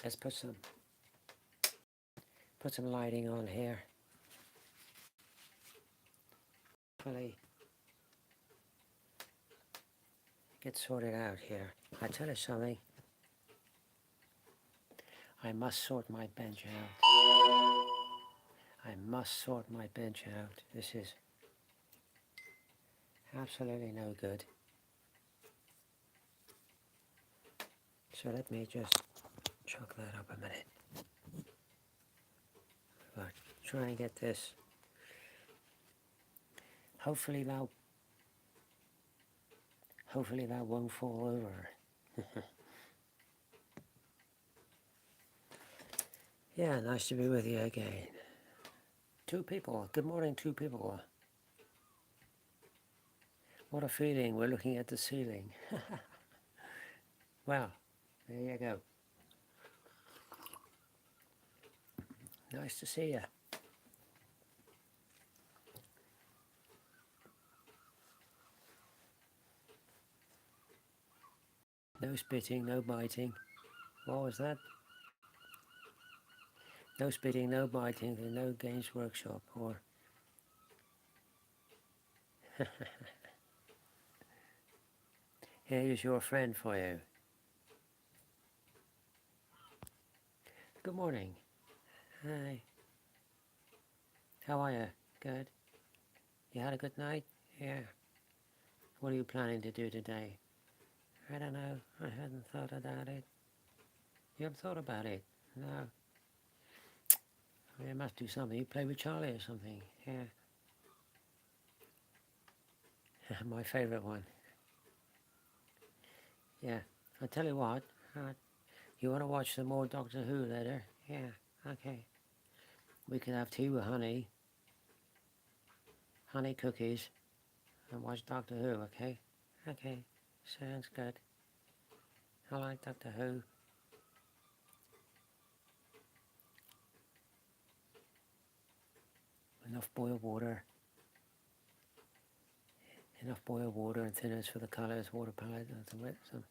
Let's put some lighting on here. Hopefully get sorted out here. I tell you something. I must sort my bench out. I must sort my bench out. This is absolutely no good. So let me just chuck that up a minute. But try and get this. Hopefully that won't fall over. Yeah, nice to be with you again. 2 people. Good morning, 2 people. What a feeling. We're looking at the ceiling. Well, there you go. Nice to see you. No spitting, no biting. What was that? No spitting, no biting, and no games workshop. Or here's your friend for you. Good morning. Hi. How are you? Good. You had a good night? Yeah. What are you planning to do today? I don't know. I hadn't thought about it. You haven't thought about it? No. Well, you must do something. You play with Charlie or something. Yeah. My favourite one. Yeah. I'll tell you what. You want to watch some more Doctor Who later? Yeah. Okay. We could have tea with honey cookies, and watch Doctor Who, okay? Okay. Sounds good. I like Doctor Who. Enough boiled water. Enough boiled water and thinners for the colours, water palette, and some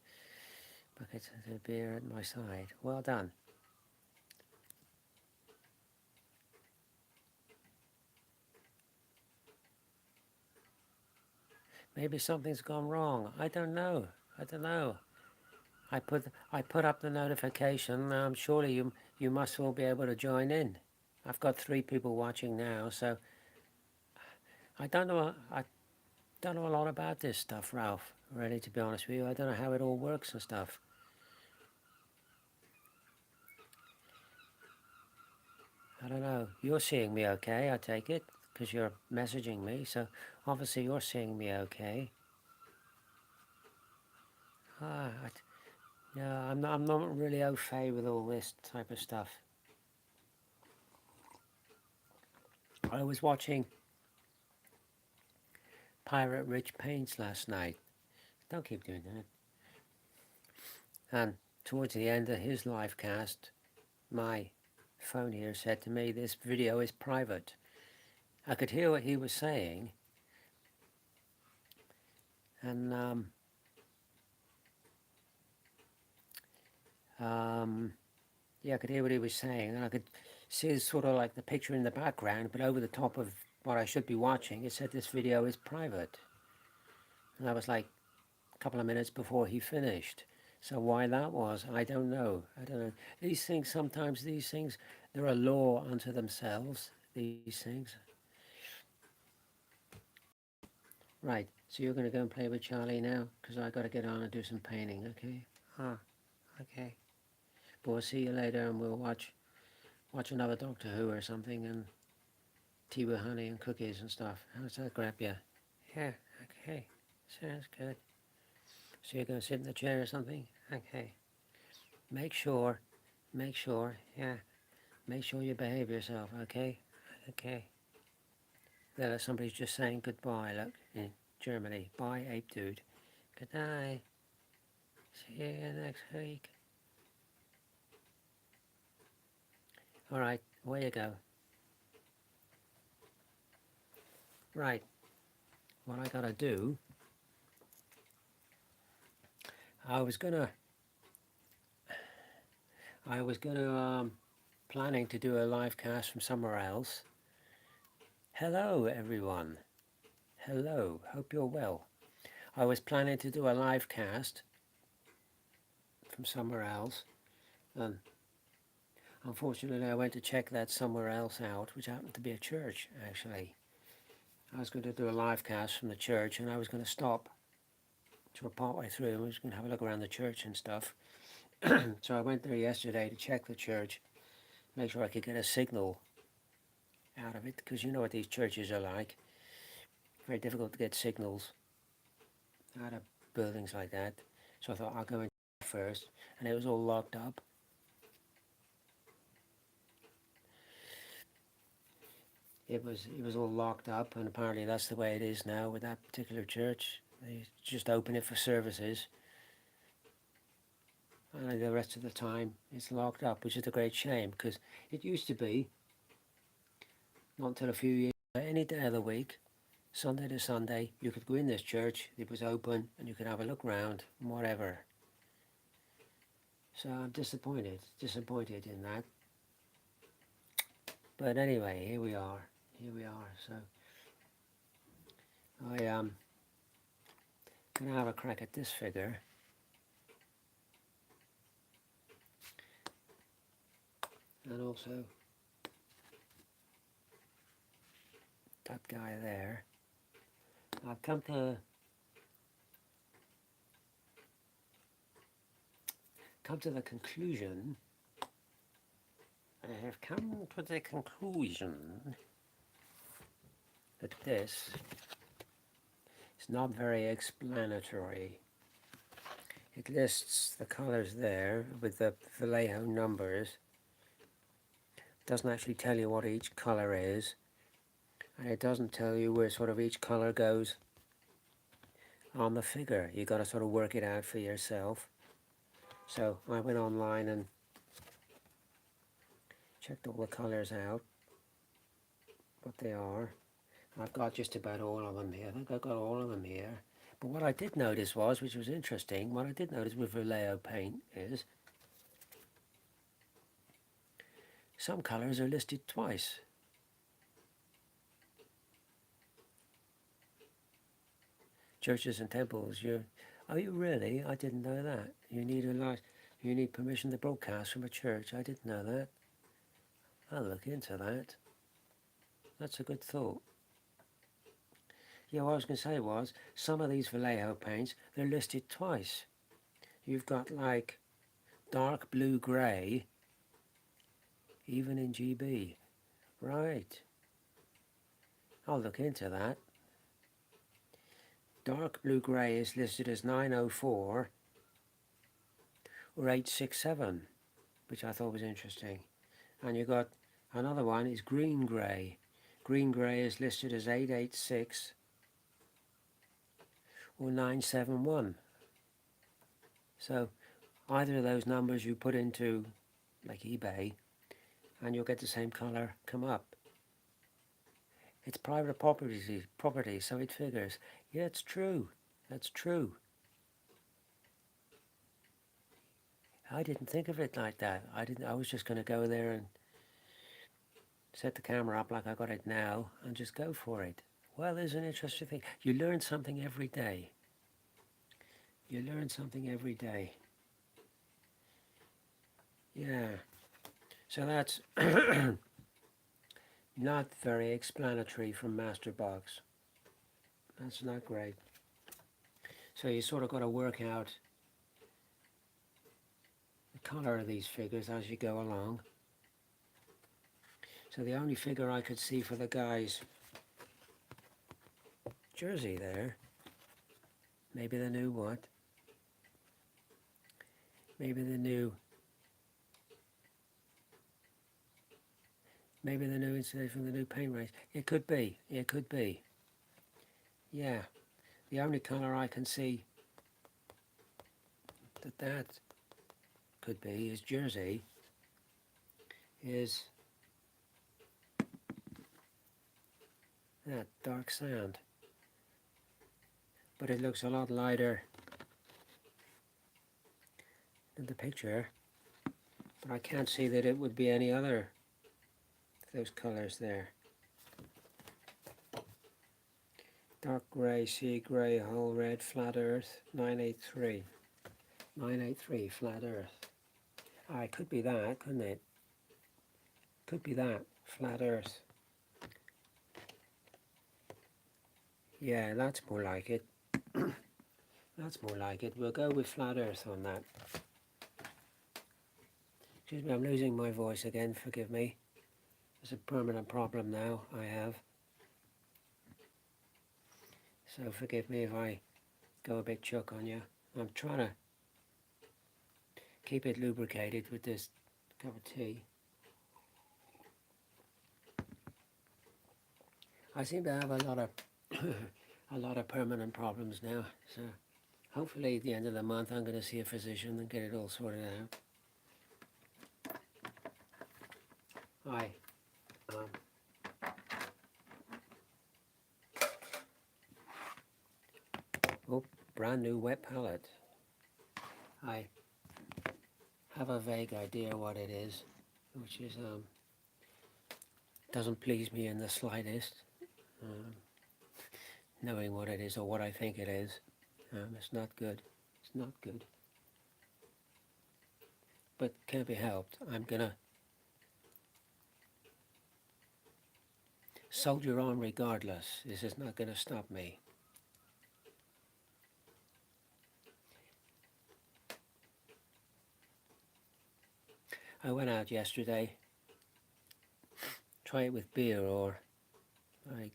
buckets of beer at my side. Well done. Maybe something's gone wrong. I don't know. I put up the notification. Surely you must all be able to join in. I've got 3 people watching now, so I don't know. I don't know a lot about this stuff, Ralph. Really, to be honest with you, I don't know how it all works and stuff. I don't know. You're seeing me okay, I take it, because you're messaging me. So obviously you're seeing me okay. Ah, yeah, I'm not really au fait with all this type of stuff. I was watching Pirate Rich Paints last night. Don't keep doing that. And towards the end of his live cast, my phone here said to me, this video is private. I could hear what he was saying, and yeah, I could hear what he was saying, and I could see sort of like the picture in the background, but over the top of what I should be watching, it said this video is private. And that was like a couple of minutes before he finished. So why that was, I don't know. I don't know. Sometimes these things, they're a law unto themselves, these things. Right, so you're going to go and play with Charlie now? Because I got to get on and do some painting, okay? Ah, okay. But we'll see you later, and we'll watch another Doctor Who or something, and tea with honey and cookies and stuff. How's that grab you? Yeah, okay. Sounds good. So you're going to sit in the chair or something? Okay. Make sure, yeah. Make sure you behave yourself, okay? Okay. There, somebody's just saying goodbye, look, in Germany. Bye, ape dude. Good night. See you next week. Alright, away you go. Right, what I gotta do, I was gonna I was going to, planning to do a live cast from somewhere else. Hello, everyone. Hello, hope you're well. I was planning to do a live cast from somewhere else, and unfortunately I went to check that somewhere else out, which happened to be a church, actually. I was going to do a live cast from the church, and I was going to stop sort of partway through, and I was going to have a look around the church and stuff. So I went there yesterday to check the church, make sure I could get a signal out of it, because you know what these churches are like. Very difficult to get signals out of buildings like that. So I thought I'll go in first, and it was all locked up. It was all locked up, and apparently that's the way it is now with that particular church. They just open it for services, and the rest of the time it's locked up, which is a great shame, because it used to be, not until a few years, any day of the week, Sunday to Sunday, you could go in this church, it was open, and you could have a look round, whatever. So I'm disappointed in that. But anyway, here we are. So I gonna have a crack at this figure. And also that guy there. I've come to the conclusion. I have come to the conclusion that this is not very explanatory. It lists the colors there with the Vallejo numbers. It doesn't actually tell you what each color is, and it doesn't tell you where sort of each color goes on the figure. You got to sort of work it out for yourself. So I went online and checked all the colors out, what they are. I've got just about all of them here. I think I've got all of them here. But what I did notice was, which was interesting, what I did notice with Vallejo paint is some colors are listed twice. Churches and temples, oh, you really? I didn't know that. You need permission to broadcast from a church. I didn't know that. I'll look into that. That's a good thought. Yeah, what I was going to say was, some of these Vallejo paints, they're listed twice. You've got like dark blue-grey, even in GB. Right. I'll look into that. Dark blue-grey is listed as 904 or 867, which I thought was interesting. And you've got another one is green-grey. Green-grey is listed as 886 or 971. So either of those numbers you put into like eBay and you'll get the same color come up. It's private property, so it figures. Yeah, it's true. That's true. I didn't think of it like that. I was just going to go there and set the camera up like I got it now and just go for it. Well, there's an interesting thing. You learn something every day. You learn something every day. Yeah. So that's not very explanatory from Masterbox. That's not great. So you sort of got to work out the color of these figures as you go along. So the only figure I could see for the guy's jersey there, maybe the new what? Maybe the new installation, the new paint range. It could be. Yeah. The only color I can see that could be his jersey is that dark sand. But it looks a lot lighter than the picture. but I can't see that it would be any other those colors there. Dark grey, sea grey, whole red, flat earth, 983. 983, flat earth. Ah, it could be that, couldn't it? Could be that, flat earth. Yeah, that's more like it. That's more like it. We'll go with flat earth on that. Excuse me, I'm losing my voice again, forgive me. It's a permanent problem now I have. So forgive me if I go a bit chook on you. I'm trying to keep it lubricated with this cup of tea. I seem to have a lot of a lot of permanent problems now. So hopefully at the end of the month I'm going to see a physician and get it all sorted out. Hi. Oh, brand new wet palette. I have a vague idea what it is, which is doesn't please me in the slightest. Knowing what it is or what I think it is, it's not good. It's not good. But can't be helped. I'm gonna soldier on regardless. This is not gonna stop me. I went out yesterday. Try it with beer or like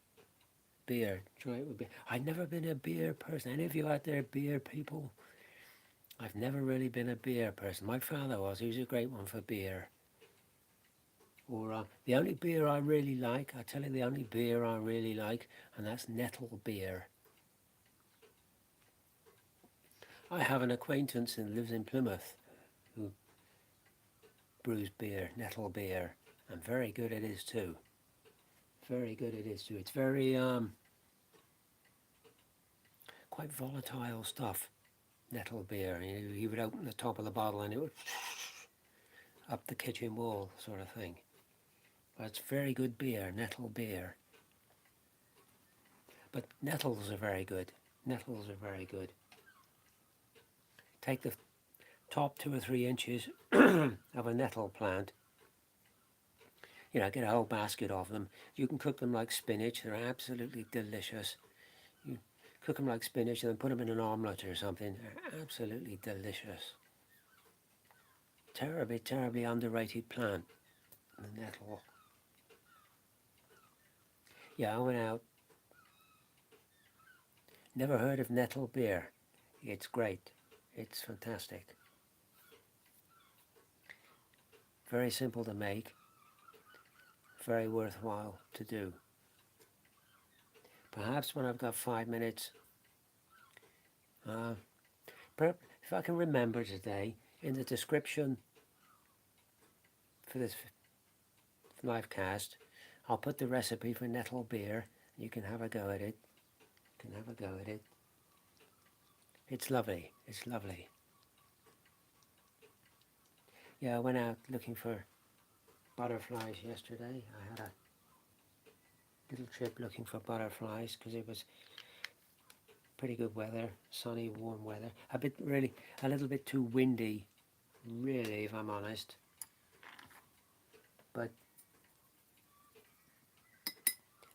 beer. Try it with beer. I've never been a beer person. Any of you out there beer people? I've never really been a beer person. My father was. He was a great one for beer. Or the only beer I really like, I tell you the only beer I really like, and that's Nettle beer. I have an acquaintance who lives in Plymouth who brews beer, Nettle beer, and very good it is too. Very good it is too. It's very quite volatile stuff, Nettle beer. He would open the top of the bottle and it would up the kitchen wall sort of thing. But it's very good beer, Nettle beer. But nettles are very good. Nettles are very good. Take the top 2 or 3 inches of a nettle plant. You know, get a whole basket of them. You can cook them like spinach. They're absolutely delicious. You cook them like spinach and then put them in an omelette or something. They're absolutely delicious. Terribly, terribly underrated plant, the nettle. Yeah, I went out. Never heard of nettle beer. It's great. It's fantastic. Very simple to make. Very worthwhile to do. Perhaps when I've got 5 minutes, if I can remember today, in the description for this live cast, I'll put the recipe for nettle beer. You can have a go at it. You can have a go at it. It's lovely. It's lovely. Yeah, I went out looking for butterflies yesterday. I had a little trip looking for butterflies because it was pretty good weather, sunny, warm weather. A little bit too windy, really, if I'm honest. But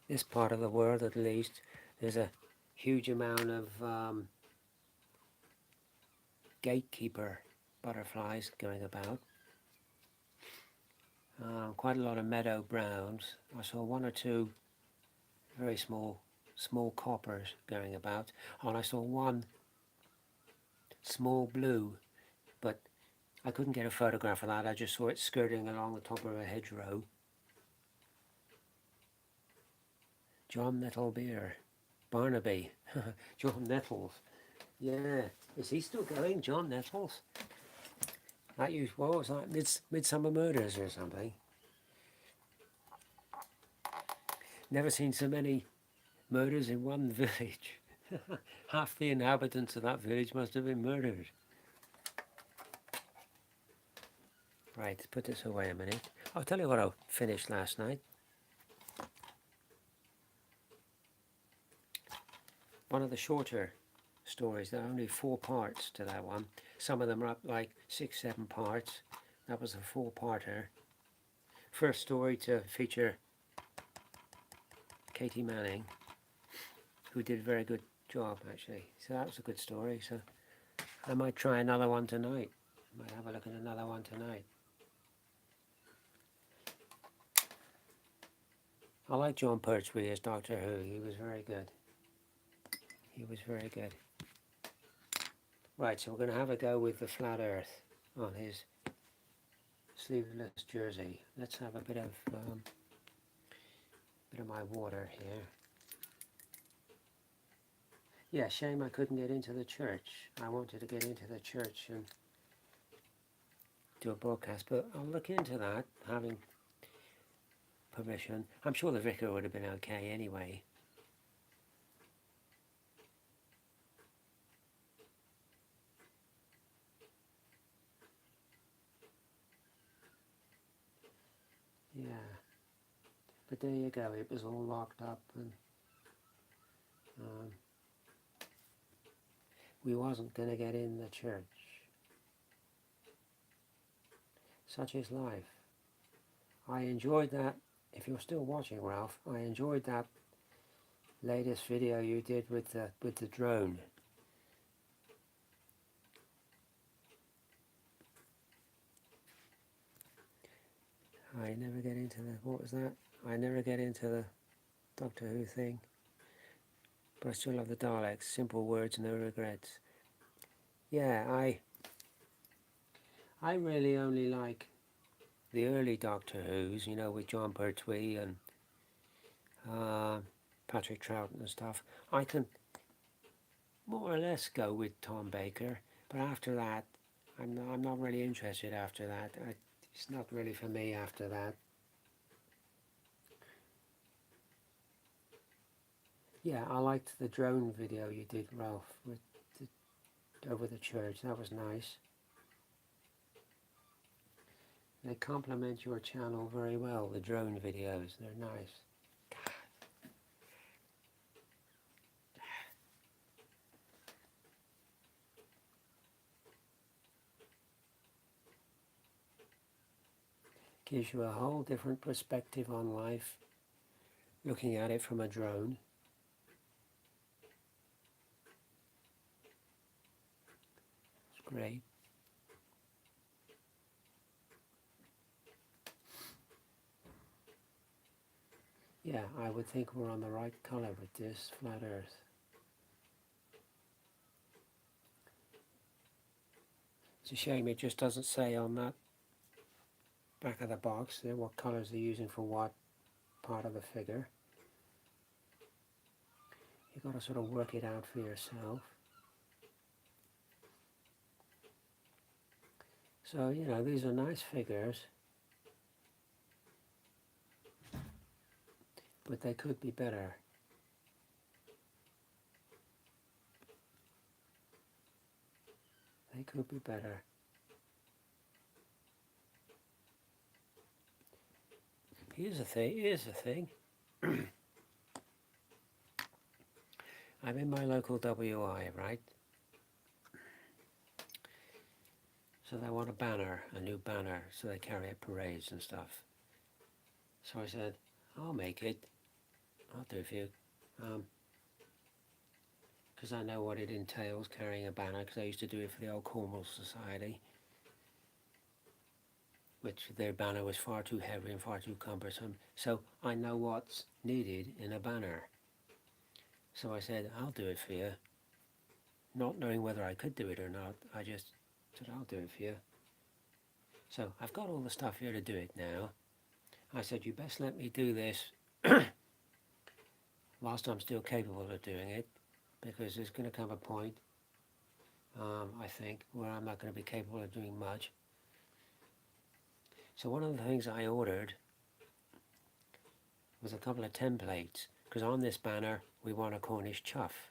this part of the world, at least, there's a huge amount of gatekeeper butterflies going about. Quite a lot of meadow browns. I saw 1 or 2 very small coppers going about, and I saw 1 small blue, but I couldn't get a photograph of that. I just saw it skirting along the top of a hedgerow. John Nettle beer. Barnaby. John Nettles. Yeah. Is he still going, John Nettles? That what was that? Midsummer Murders or something. Never seen so many murders in one village. Half the inhabitants of that village must have been murdered. Right, let's put this away a minute. I'll tell you what I finished last night. One of the shorter stories. There are only 4 parts to that one. Some of them are up like 6, 7 parts. That was a 4-parter. First story to feature Katie Manning, who did a very good job actually. So that was a good story. So I might try another one tonight. Might have a look at another one tonight. I like John Pertwee as Doctor Who. He was very good. He was very good. Right, so we're going to have a go with the flat earth on his sleeveless jersey. Let's have a bit of my water here. Yeah, shame I couldn't get into the church. I wanted to get into the church and do a broadcast, but I'll look into that, having permission. I'm sure the vicar would have been okay anyway. Yeah, but there you go, it was all locked up and we wasn't going to get in the church. Such is life. I enjoyed that. If you're still watching, Ralph, I enjoyed that latest video you did with the drone. I never get into the, what was that? I never get into the Doctor Who thing. But I still love the Daleks. Simple words, no regrets. Yeah, I really only like the early Doctor Who's, you know, with John Pertwee and Patrick Troughton and stuff. I can more or less go with Tom Baker, but after that, I'm not really interested after that. It's not really for me after that. Yeah, I liked the drone video you did, Ralph, with over the church. That was nice. They complement your channel very well, the drone videos. They're nice. Gives you a whole different perspective on life, looking at it from a drone. It's great. Yeah, I would think we're on the right color with this flat earth. It's a shame it just doesn't say on that back of the box there what colors they're using for what part of the figure. You've got to sort of work it out for yourself. So, you know, these are nice figures, but they could be better. They could be better. Here's the thing. I'm in my local WI, right? So they want a new banner, so they carry out parades and stuff. So I said, I'll make it. I'll do it for you. Because I know what it entails carrying a banner, because I used to do it for the old Cornwall Society, which their banner was far too heavy and far too cumbersome. So I know what's needed in a banner. So I said, I'll do it for you. Not knowing whether I could do it or not, I just said, I'll do it for you. So I've got all the stuff here to do it now. I said, you best let me do this whilst I'm still capable of doing it, because there's going to come a point, I think, where I'm not going to be capable of doing much. So one of the things I ordered was a couple of templates, because on this banner we want a Cornish chuff.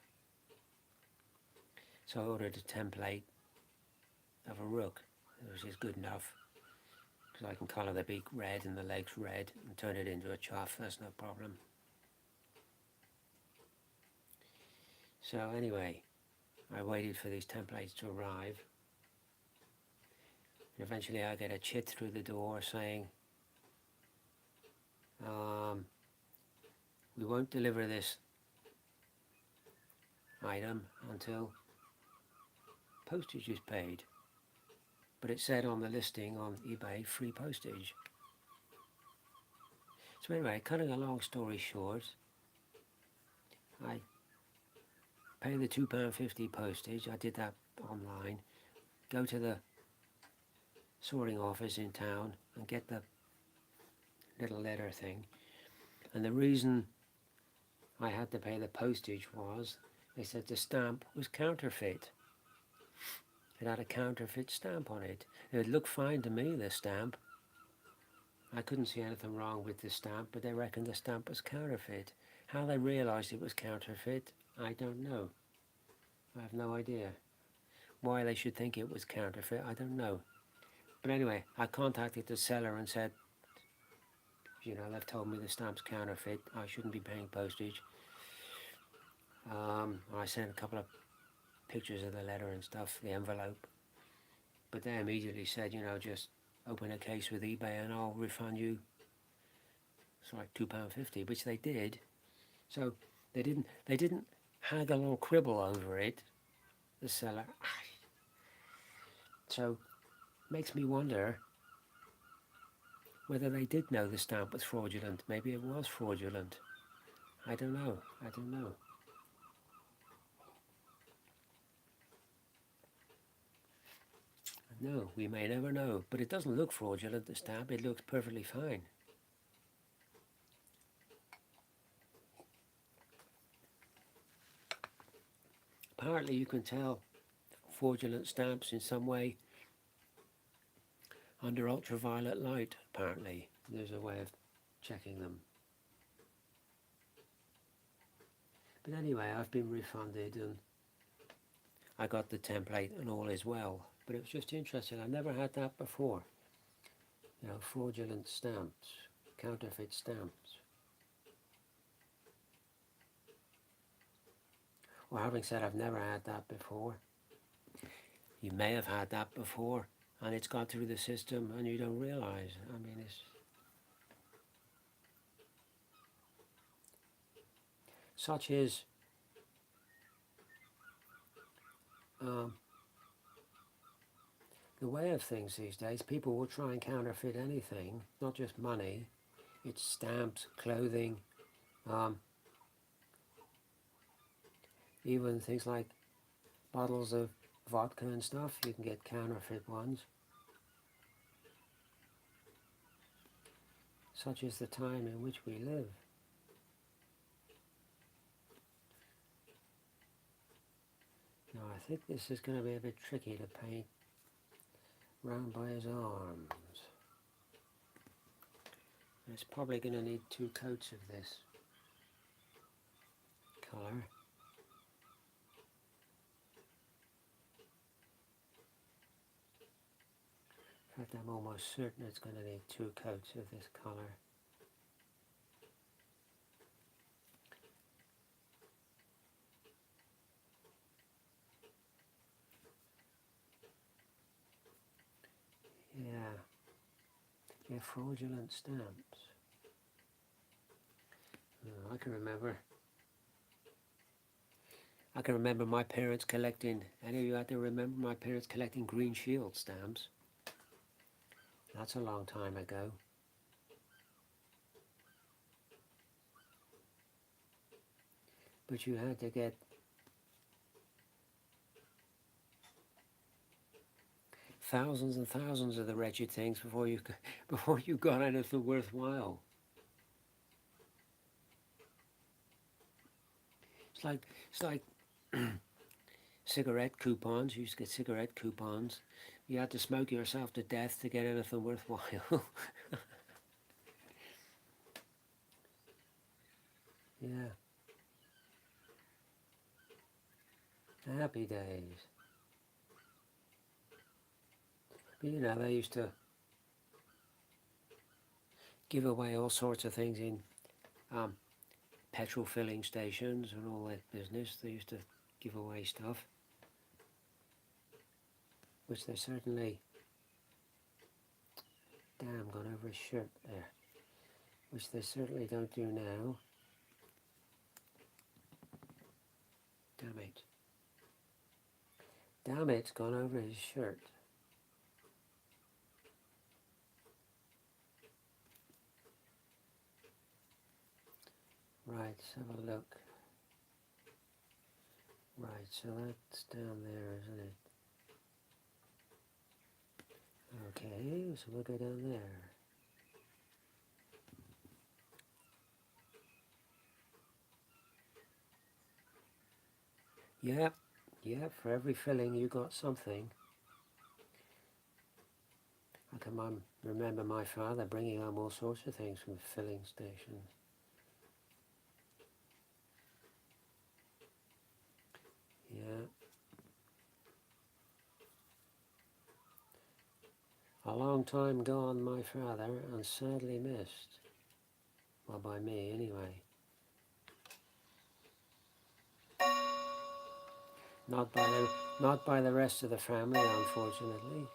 So I ordered a template of a rook, which is good enough. because I can colour the beak red and the legs red and turn it into a chuff, that's no problem. So anyway, I waited for these templates to arrive, and eventually I get a chit through the door saying, we won't deliver this item until postage is paid. But it said on the listing on eBay, free postage. So anyway, cutting a long story short, I pay the £2.50 postage. I did that online. Go to the sorting office in town and get the little letter thing. And the reason I had to pay the postage was they said the stamp was counterfeit. It had a counterfeit stamp on it. It looked fine to me, the stamp. I couldn't see anything wrong with the stamp, but they reckoned the stamp was counterfeit. How they realised it was counterfeit, I don't know. I have no idea. Why they should think it was counterfeit, I don't know. But anyway, I contacted the seller and said, you know, they've told me the stamp's counterfeit, I shouldn't be paying postage. I sent a couple of pictures of the letter and stuff, the envelope. But they immediately said, you know, just open a case with eBay and I'll refund you. It's like £2.50, which they did. So they didn't haggle or quibble over it, the seller. So makes me wonder whether they did know the stamp was fraudulent. Maybe it was fraudulent. I don't know. No, we may never know. But it doesn't look fraudulent, the stamp. It looks perfectly fine. Apparently you can tell fraudulent stamps in some way under ultraviolet light, apparently. There's a way of checking them. But anyway, I've been refunded and I got the template and all is well. But it was just interesting. I've never had that before. You know, fraudulent stamps, counterfeit stamps. Well, having said I've never had that before, you may have had that before and it's gone through the system and you don't realise. I mean, it's such is the way of things these days. People will try and counterfeit anything, not just money. It's stamps, clothing, even things like bottles of vodka and stuff. You can get counterfeit ones. Such is the time in which we live. Now I think this is going to be a bit tricky to paint round by his arms. It's probably going to need 2 coats of this colour. In fact, I'm almost certain it's going to need 2 coats of this colour. Yeah, fraudulent stamps. I can remember my parents collecting, any of you out there remember my parents collecting Green Shield stamps? That's a long time ago. But you had to get thousands and thousands of the wretched things before you got anything worthwhile. It's like cigarette coupons. You used to get cigarette coupons. You had to smoke yourself to death to get anything worthwhile. Yeah. Happy days. But you know, they used to give away all sorts of things in petrol filling stations and all that business. They used to give away stuff, which they certainly, damn, gone over his shirt there, which they certainly don't do now. Damn it. Damn it, it's gone over his shirt. Right, let's have a look. Right, so that's down there, isn't it? Okay, so we'll go down there. Yep, yep, for every filling you got something. I can remember my father bringing home all sorts of things from filling stations. Yeah. A long time gone, my father, and sadly missed. Well, by me, anyway. Not by the rest of the family, unfortunately.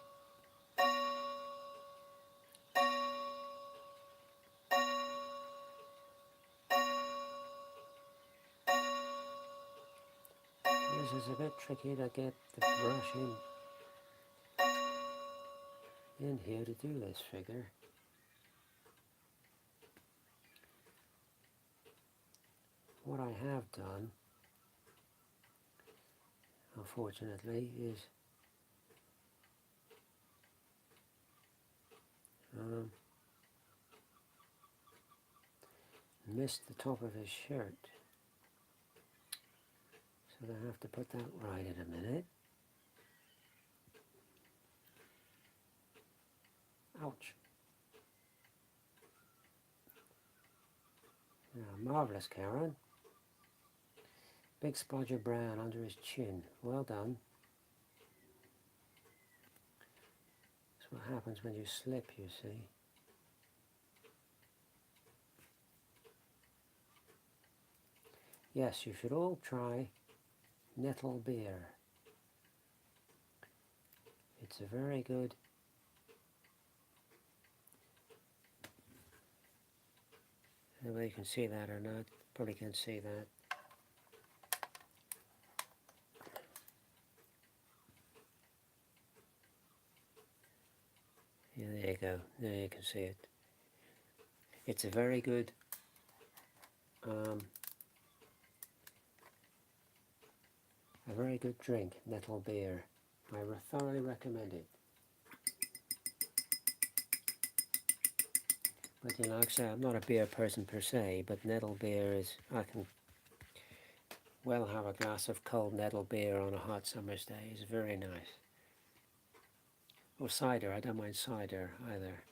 This is a bit tricky to get the brush in here to do this figure. What I have done, unfortunately, is missed the top of his shirt. So I have to put that right in a minute. Ouch. Yeah, marvellous, Karen. Big splodge of brown under his chin. Well done. That's what happens when you slip, you see. Yes, you should all try nettle beer. It's a very good I don't know whether you can see that or not. Probably can't see that. Yeah, there you go. There you can see it. It's a very good drink, nettle beer. I thoroughly recommend it. But you know, like I say, I'm not a beer person per se, but nettle beer is, I can well have a glass of cold nettle beer on a hot summer's day. It's very nice. Or cider, I don't mind cider either.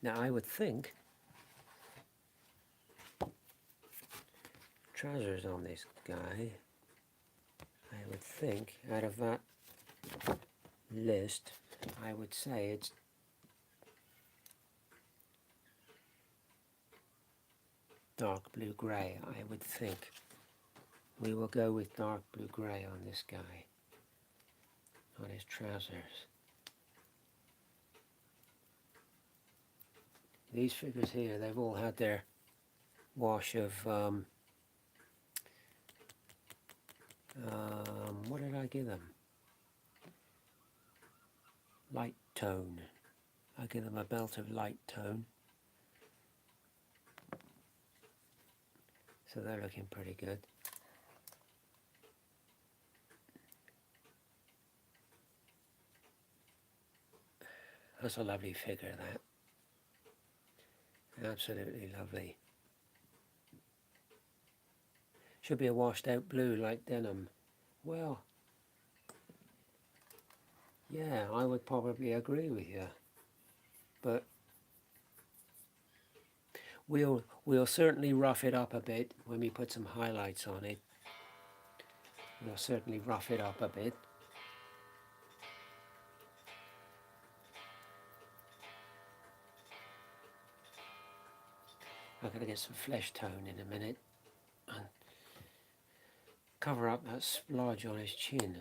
Now I would think trousers on this guy, I would think out of that list, I would say it's dark blue grey. I would think we will go with dark blue grey on this guy, on his trousers. These figures here, they've all had their wash of what did I give them? Light tone. I give them a belt of light tone. So they're looking pretty good. That's a lovely figure, that. Absolutely lovely. Should be a washed out blue like denim. Well, yeah, I would probably agree with you. But we'll certainly rough it up a bit when we put some highlights on it. We'll certainly rough it up a bit. I'm going to get some flesh tone in a minute and cover up that splodge on his chin.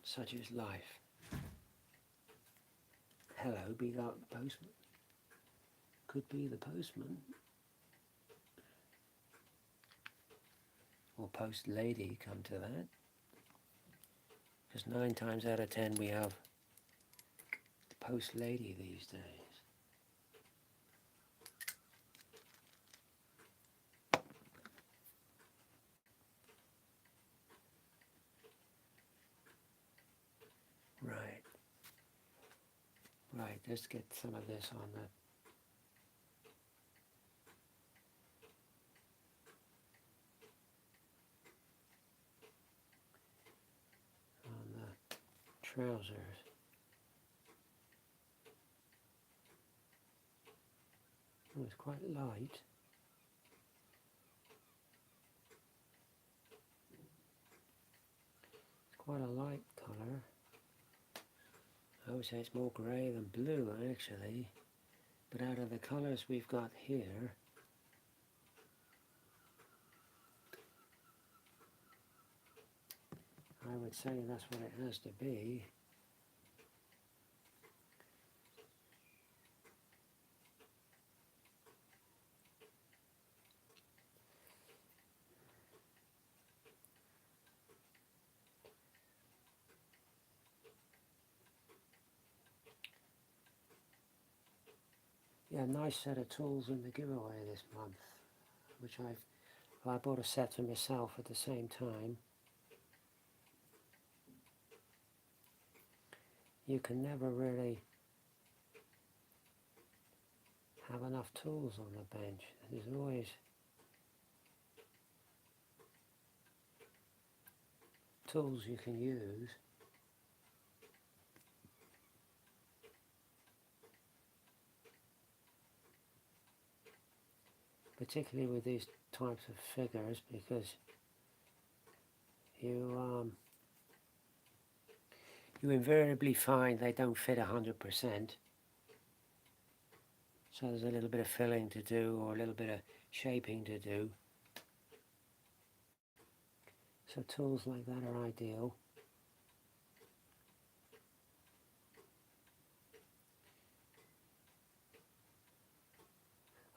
Such is life. Hello, be that the postman. Could be the postman. Or post lady, come to that. Because 9 times out of 10 we have the post lady these days. Right. Right, let's get some of this on the trousers. Oh, it's quite light. It's quite a light colour. I would say it's more grey than blue actually. But out of the colours we've got here, I would say that's what it has to be. Yeah, nice set of tools in the giveaway this month, which I bought a set for myself at the same time. You can never really have enough tools on the bench. There's always tools you can use. Particularly with these types of figures, because you invariably find they don't fit 100%. So there's a little bit of filling to do or a little bit of shaping to do. So tools like that are ideal.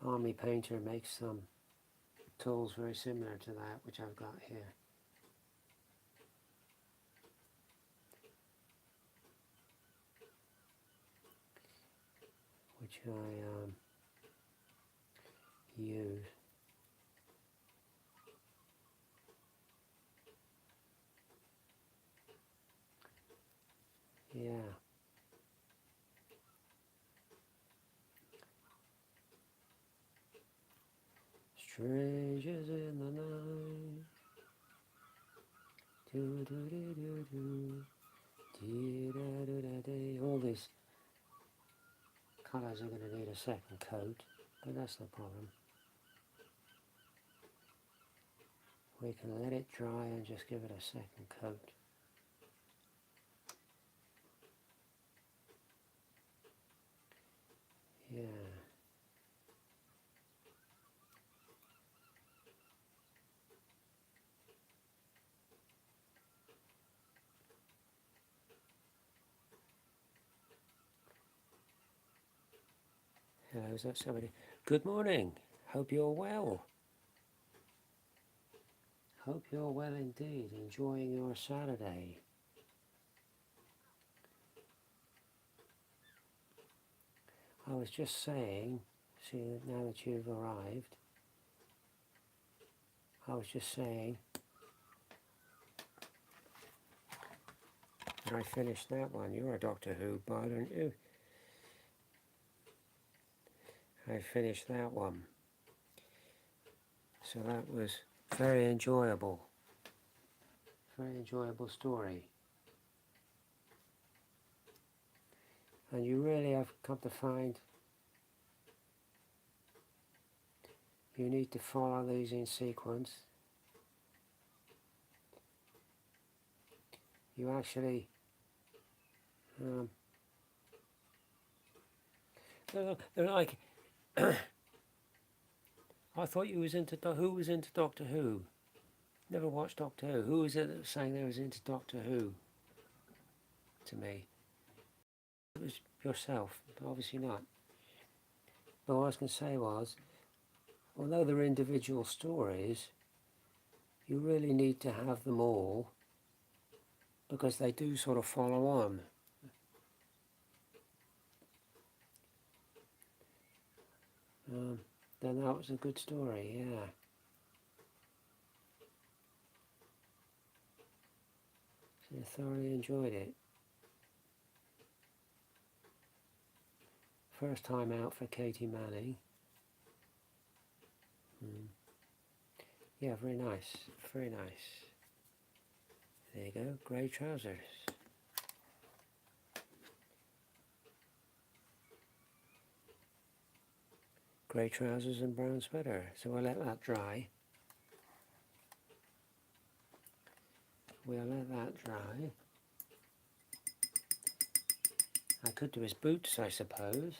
Army Painter makes some tools very similar to that, which I've got here. Which I use. Yeah. Strangers in the night. Do do do do do. Dee da do da dee. All these colours are going to need a second coat, but that's no problem. We can let it dry and just give it a second coat. Yeah. Hello, is that somebody? Good morning. Hope you're well. Hope you're well indeed, enjoying your Saturday. I was just saying, see, now that you've arrived, I was just saying that I finished that one. You're a Doctor Who bud, aren't you? I finished that one. So that was very enjoyable. Very enjoyable story. And you really have come to find you need to follow these in sequence. You actually They're like, I thought you was into, who was into Doctor Who? Never watched Doctor Who. Who was it that was saying they was into Doctor Who to me? It was yourself, but obviously not. But what I was going to say was, although they're individual stories, you really need to have them all because they do sort of follow on. Then that was a good story, yeah. So I thoroughly enjoyed it. First time out for Katie Manning. Yeah, very nice, very nice. There you go, grey trousers. Grey trousers and brown sweater. So I'll let that dry. We'll let that dry. I could do his boots, I suppose.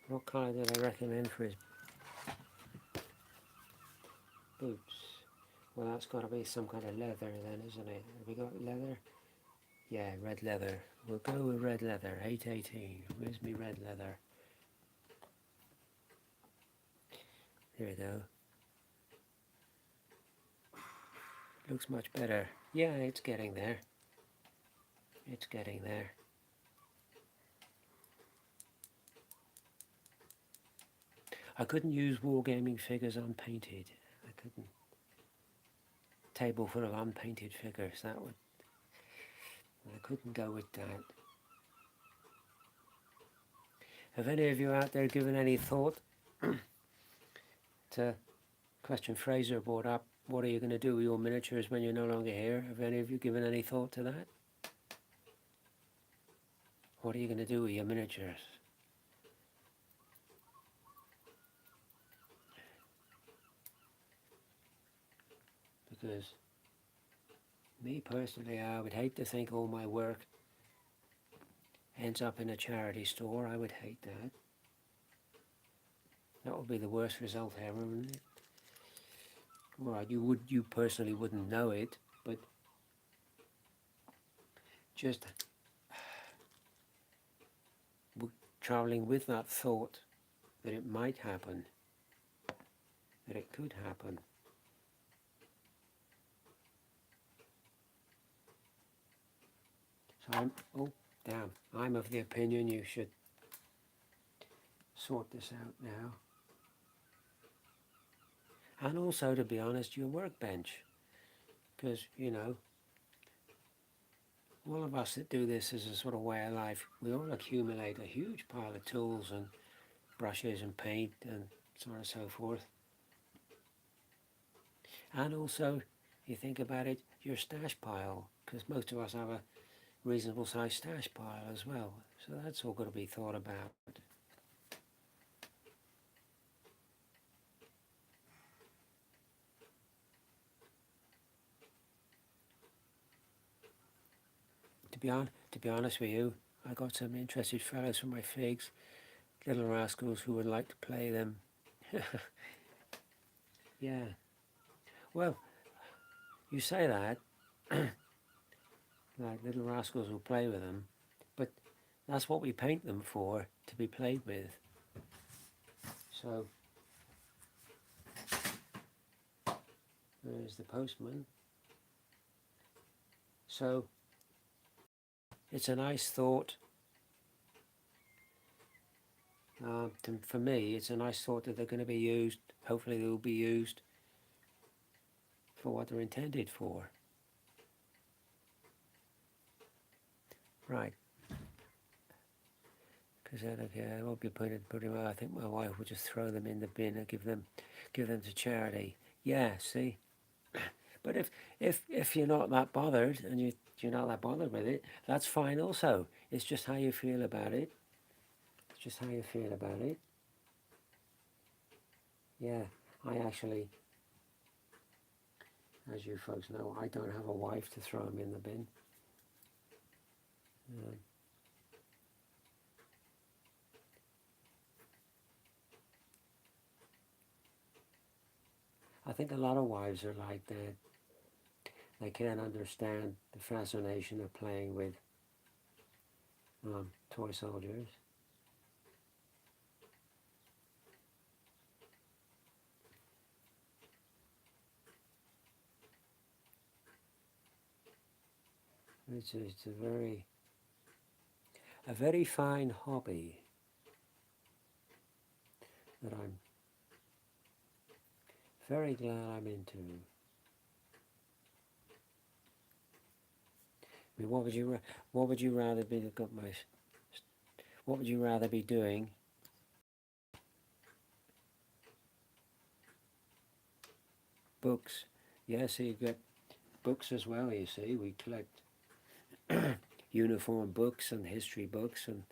What colour did I recommend for his boots? Well, that's got to be some kind of leather then, isn't it? Have we got leather? Yeah, red leather. We'll go with red leather, 818. Where's me red leather? There we go. Looks much better. Yeah, it's getting there. It's getting there. I couldn't use wargaming figures unpainted. I couldn't. Table full of unpainted figures, that would... I couldn't go with that. Have any of you out there given any thought to question Fraser brought up? What are you going to do with your miniatures when you're no longer here? Have any of you given any thought to that? What are you going to do with your miniatures? Because me personally, I would hate to think all my work ends up in a charity store. I would hate that. That would be the worst result ever, wouldn't it? Well, you personally wouldn't know it, but just traveling with that thought that it might happen, that it could happen. So I'm of the opinion you should sort this out now. And also, to be honest, your workbench. Because, you know, all of us that do this as a sort of way of life, we all accumulate a huge pile of tools and brushes and paint and so on and so forth. And also, you think about it, your stash pile, because most of us have a reasonable sized stash pile as well. So that's all got to be thought about. To be honest with you, I got some interested fellows from my figs, little rascals who would like to play them. Yeah. Well, you say that, like little rascals will play with them, but that's what we paint them for, to be played with. So, there's the postman. So, it's a nice thought. For me, it's a nice thought that they're going to be used. Hopefully, they will be used for what they're intended for. Right. Because I won't be putting them. I think my wife will just throw them in the bin and give them to charity. Yeah, see. But if you're not that bothered and you're not that bothered with it, that's fine also. It's just how you feel about it. It's just how you feel about it. Yeah, I actually, as you folks know, I don't have a wife to throw them in the bin. I think a lot of wives are like that. They can't understand the fascination of playing with toy soldiers. It's a very fine hobby that I'm very glad I'm into. I mean, what would you rather be? What would you rather be doing? Books. Yes, so you get books as well. You see, we collect uniform books and history books, and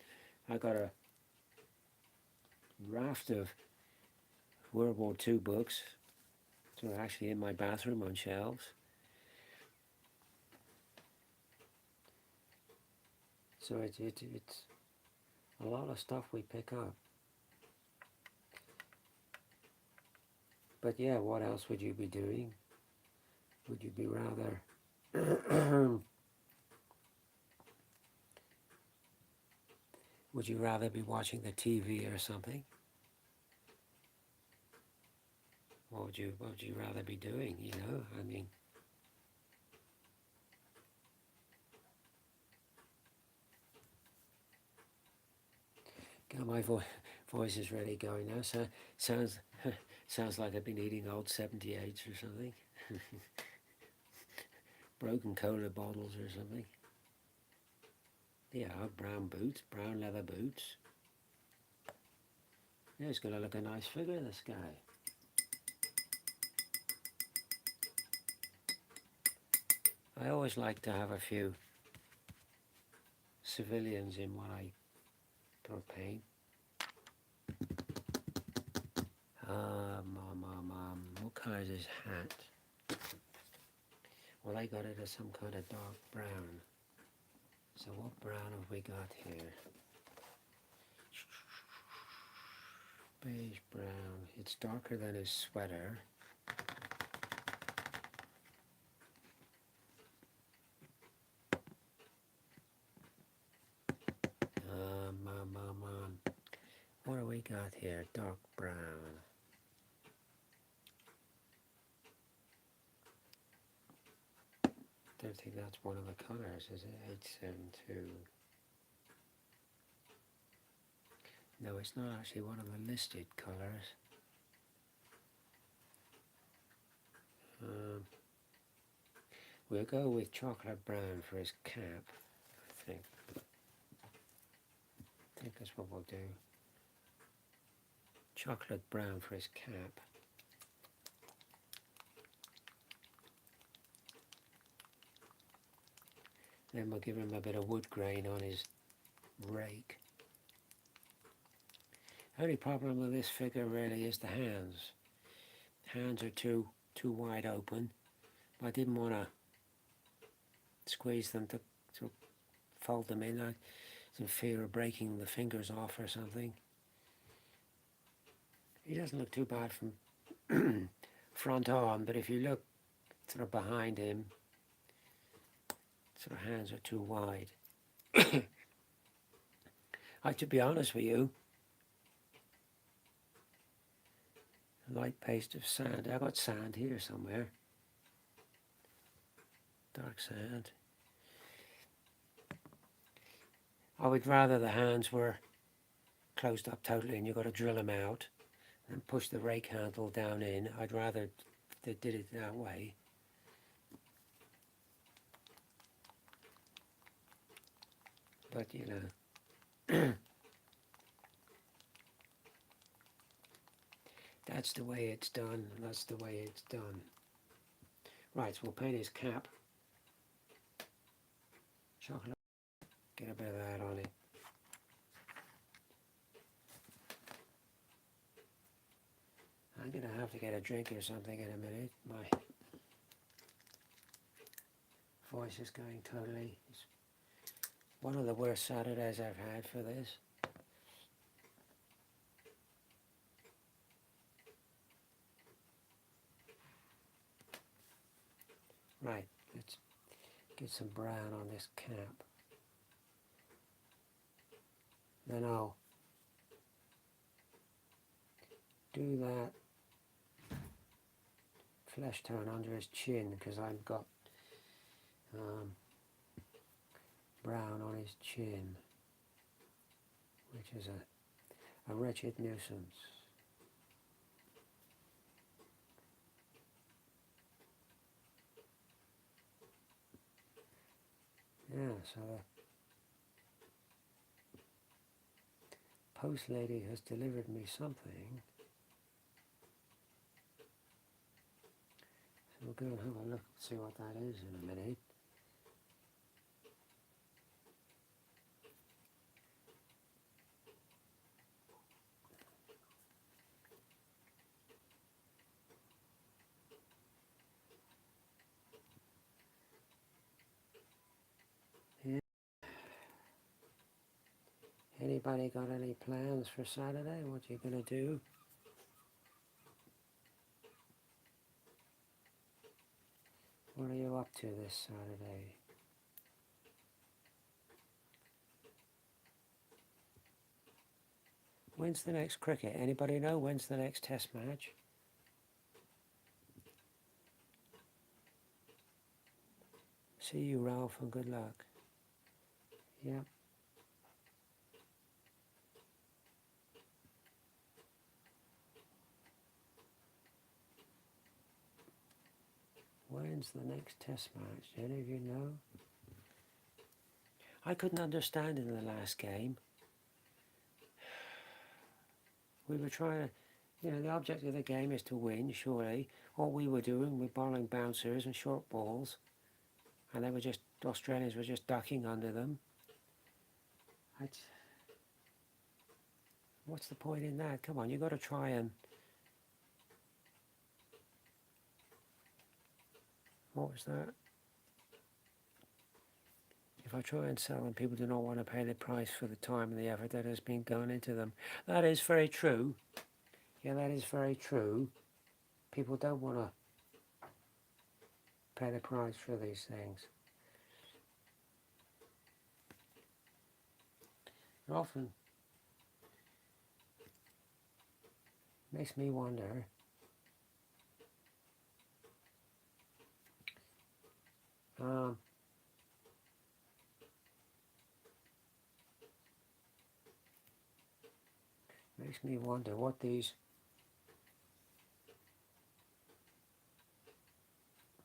I got a raft of World War II books. So they're actually in my bathroom on shelves. So it's a lot of stuff we pick up. But yeah, what else would you be doing? Would you be rather would you rather be watching the TV or something? What would you rather be doing, you know? I mean, God, my voice is really going now. So sounds sounds like I've been eating old 78s or something. Broken cola bottles or something. Yeah, brown boots, brown leather boots. Yeah, he's going to look a nice figure, this guy. I always like to have a few civilians in what I paint. What colour is his hat? Well, I got it as some kind of dark brown. So what brown have we got here? Beige brown. It's darker than his sweater. What do we got here? Dark brown. Don't think that's one of the colors, is it? 872. No, it's not actually one of the listed colors. We'll go with chocolate brown for his cap, I think. I think that's what we'll do. Chocolate brown for his cap. Then we'll give him a bit of wood grain on his rake. Only problem with this figure really is the hands. Hands are too wide open. I didn't want to squeeze them to fold them in. I was in fear of breaking the fingers off or something. He doesn't look too bad from front on, but if you look sort of behind him, sort of hands are too wide. To be honest with you, a light paste of sand. I got sand here somewhere. Dark sand. I would rather the hands were closed up totally and you've got to drill them out and push the rake handle down in. I'd rather they did it that way. But you know, that's the way it's done. That's the way it's done. Right, so we'll paint his cap. Chocolate. Get a bit of that on it. I'm going to have to get a drink or something in a minute. My voice is going totally. It's one of the worst Saturdays I've had for this. Right, let's get some brown on this cap. Then I'll do that flesh tone under his chin, because I've got brown on his chin, which is a wretched nuisance. Yeah, so the post lady has delivered me something. So we'll go and have a look, see what that is in a minute. Yeah. Anybody got any plans for Saturday? What you gonna do? What are you up to this Saturday? When's the next cricket? Anybody know when's the next test match? See you, Ralph, and good luck. Yep. When's the next test match? Do any of you know? I couldn't understand in the last game. We were trying to, the object of the game is to win, surely. What we were doing, we're bowling bouncers and short balls, and the Australians were just ducking under them. What's the point in that? Come on, you've got to try and... What was that? If I try and sell them, people do not want to pay the price for the time and the effort that has been gone into them. That is very true. Yeah, that is very true. People don't want to pay the price for these things. It often makes me wonder what these...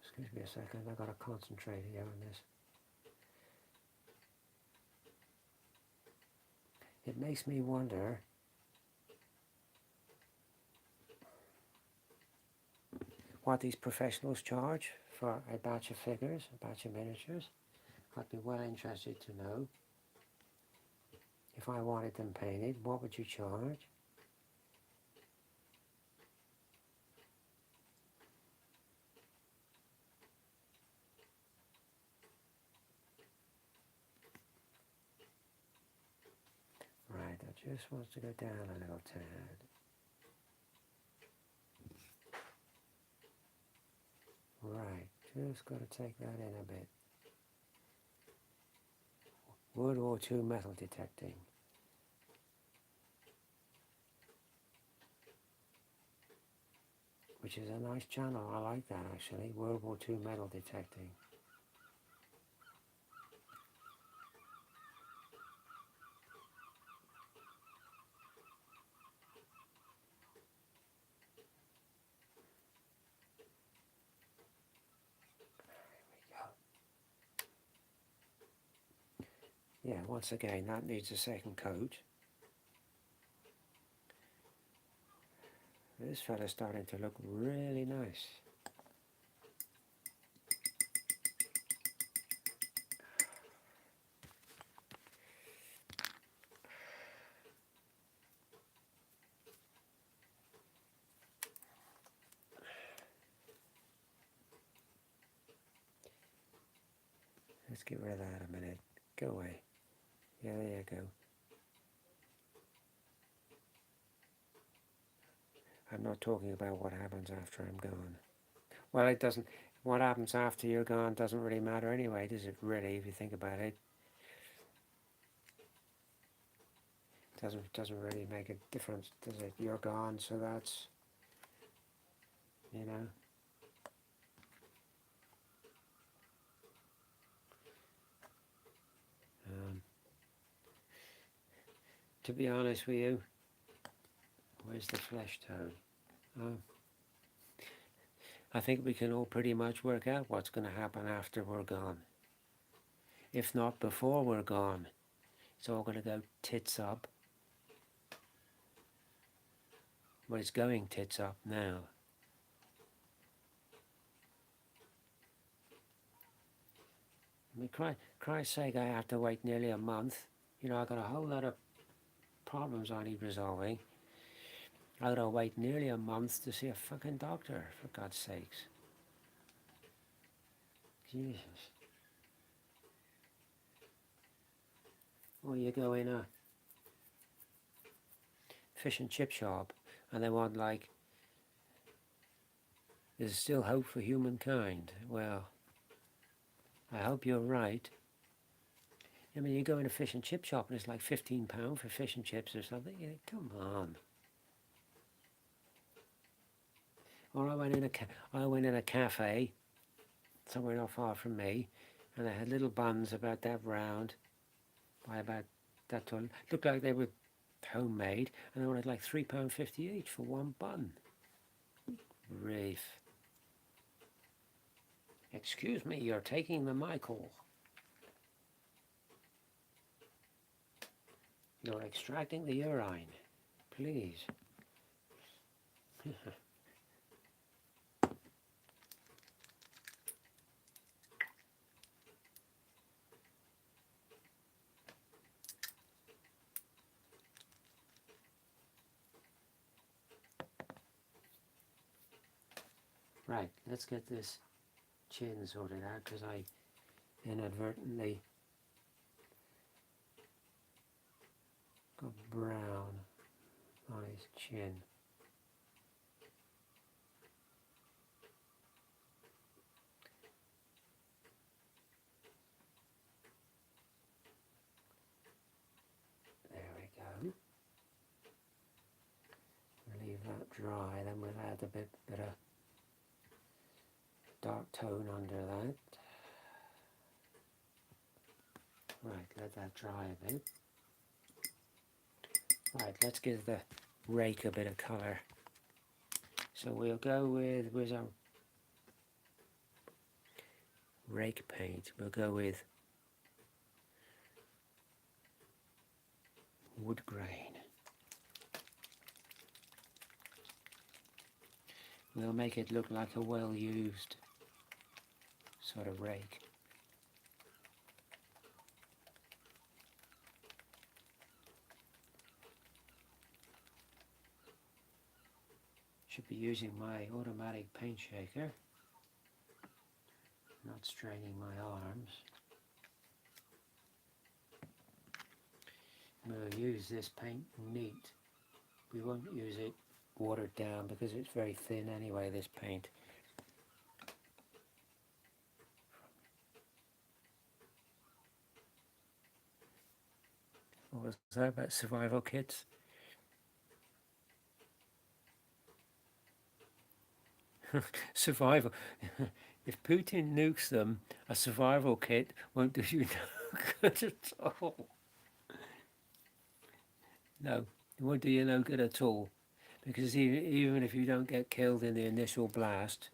Excuse me a second, I've got to concentrate here on this. It makes me wonder what these professionals charge for a batch of figures, a batch of miniatures. I'd be well interested to know. If I wanted them painted, what would you charge? Right, I just want to go down a little tad. Right, just got to take that in a bit. World War II metal detecting. Which is a nice channel, I like that actually, World War II metal detecting. Yeah, once again, that needs a second coat. This fella's starting to look really nice. Let's get rid of that a minute. Go away. Yeah, there you go. I'm not talking about what happens after I'm gone. Well, it doesn't. What happens after you're gone doesn't really matter anyway, does it really, if you think about it? Doesn't really make a difference, does it? You're gone, so that's, you know. To be honest with you, where's the flesh tone? Oh, I think we can all pretty much work out what's going to happen after we're gone. If not before we're gone, it's all going to go tits up. Well, it's going tits up now. I mean, Christ's sake, I have to wait nearly a month. You know, I got a whole lot of problems I need resolving. I gotta wait nearly a month to see a fucking doctor, for God's sakes. Jesus. Or you go in a fish and chip shop and they want like, there's still hope for humankind. Well, I hope you're right. I mean, you go in a fish and chip shop and it's like £15 for fish and chips or something. You think, come on. Or I went in a cafe somewhere not far from me, and they had little buns about that round, by about that tall. Looked like they were homemade, and they wanted like £3.50 each for one bun. Reef. Excuse me, you're taking the Michael. You're extracting the urine. Please. Right, let's get this chin sorted out, because I inadvertently got brown on his chin. There we go. Leave that dry, then we'll add a bit of dark tone under that. Right, let that dry a bit. Right, let's give the rake a bit of colour. So we'll go with our rake paint. We'll go with wood grain. We'll make it look like a well-used sort of rake. Should be using my automatic paint shaker, not straining my arms. We'll use this paint neat. We won't use it watered down because it's very thin anyway, this paint. What was that about survival kits? Survival. If Putin nukes them, a survival kit won't do you no good at all. No, it won't do you no good at all. Because even if you don't get killed in the initial blast,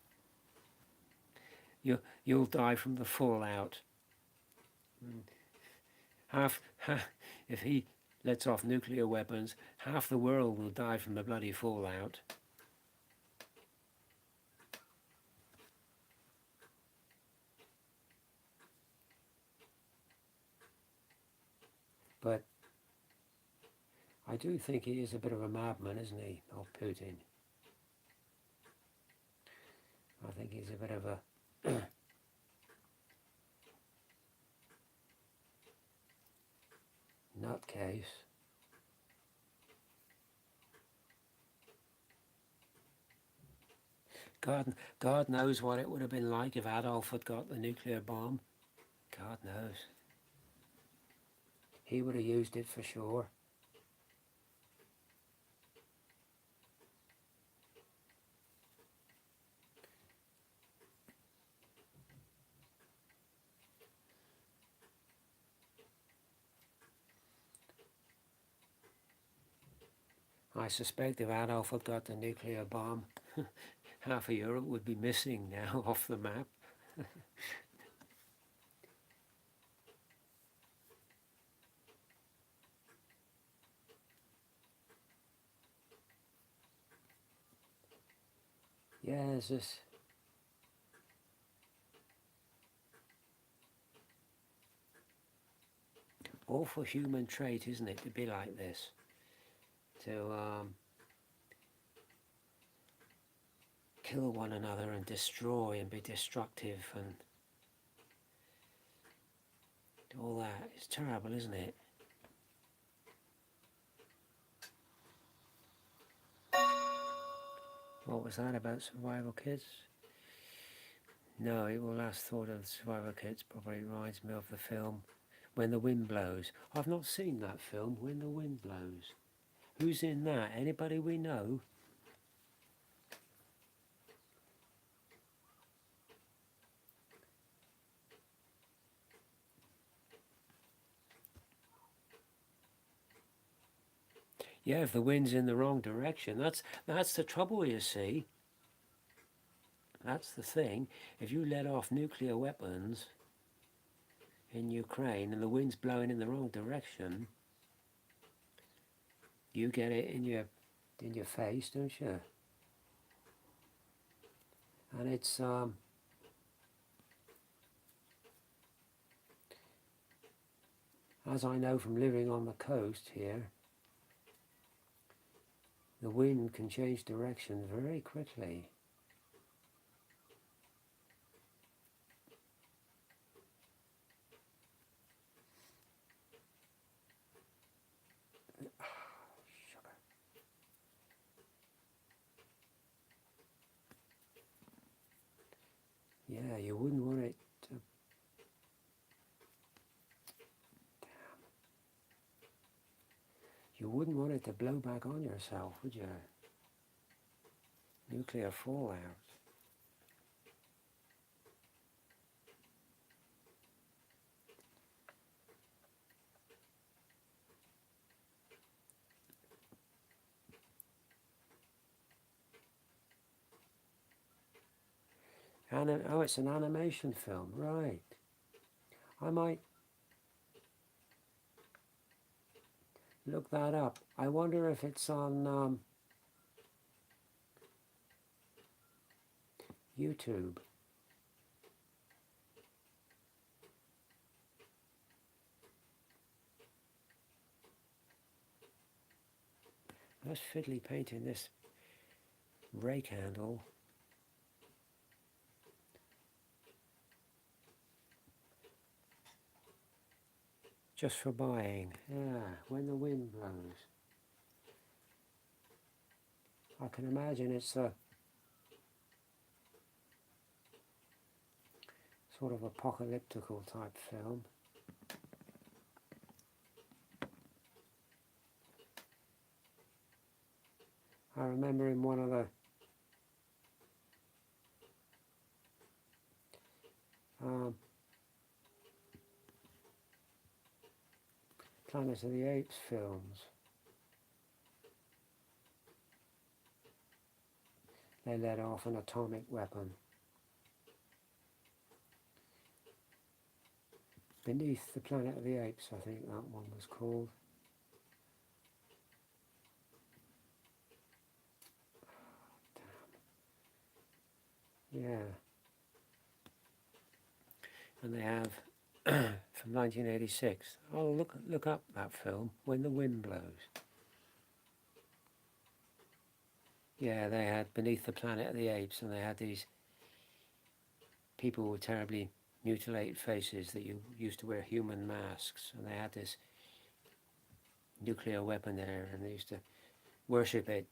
you'll die from the fallout. Half, if he lets off nuclear weapons, half the world will die from the bloody fallout. But I do think he is a bit of a madman, isn't he, old Putin? I think he's a bit of a nutcase. God knows what it would have been like if Adolf had got the nuclear bomb. God knows. He would have used it for sure. I suspect if Adolf had got the nuclear bomb, half of Europe would be missing now off the map. Yeah, it's this awful human trait, isn't it, to be like this? To kill one another and destroy and be destructive and all that. It's terrible, isn't it? What was that about Survival Kids? No, it will last thought of Survival Kids probably reminds me of the film When the Wind Blows. I've not seen that film, When the Wind Blows. Who's in that? Anybody we know? Yeah, if the wind's in the wrong direction, that's the trouble, you see. That's the thing. If you let off nuclear weapons in Ukraine and the wind's blowing in the wrong direction, you get it in your face, don't you? And it's as I know from living on the coast here, the wind can change direction very quickly. Yeah, you wouldn't want it to... You wouldn't want it to blow back on yourself, would you? Nuclear fallout. Oh, it's an animation film, right. I might look that up. I wonder if it's on YouTube. That's fiddly painting this rake handle. Just for buying. Yeah, When the Wind Blows. I can imagine it's a sort of apocalyptical type film. I remember in one of the Planet of the Apes films, they let off an atomic weapon. Beneath the Planet of the Apes, I think that one was called. Yeah. And they have from 1986. Oh, look up that film, When the Wind Blows. Yeah, they had Beneath the Planet of the Apes, and they had these people with terribly mutilated faces that you used to wear human masks, and they had this nuclear weapon there, and they used to worship it.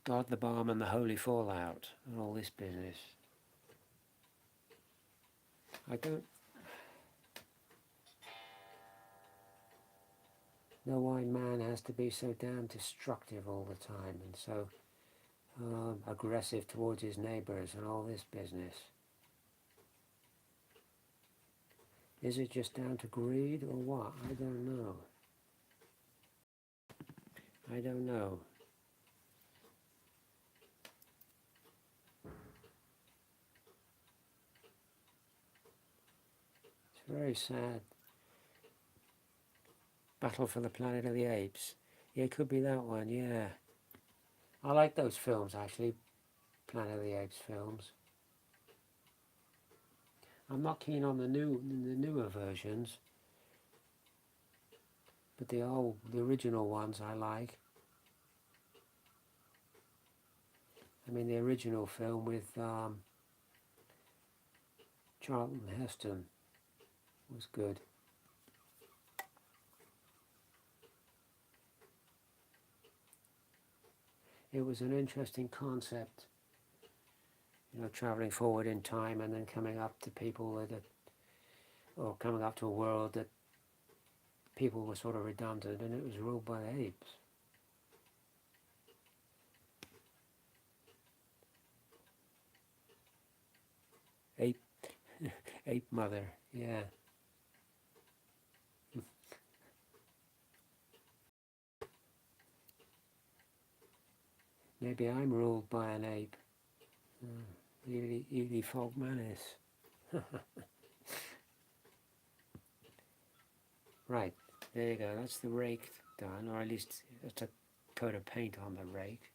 God the Bomb and the Holy Fallout and all this business. I don't know why man has to be so damn destructive all the time and so aggressive towards his neighbours and all this business. Is it just down to greed or what? I don't know. I don't know. It's very sad. Battle for the Planet of the Apes. Yeah, it could be that one, yeah. I like those films actually, Planet of the Apes films. I'm not keen on the newer versions, but the original ones I like. I mean the original film with Charlton Heston was good. It was an interesting concept, you know, traveling forward in time and then coming up to people or coming up to a world that people were sort of redundant and it was ruled by apes. Ape mother, yeah. Maybe I'm ruled by an ape. Edie Fogmanis. Right, there you go, that's the rake done, or at least it's a coat of paint on the rake.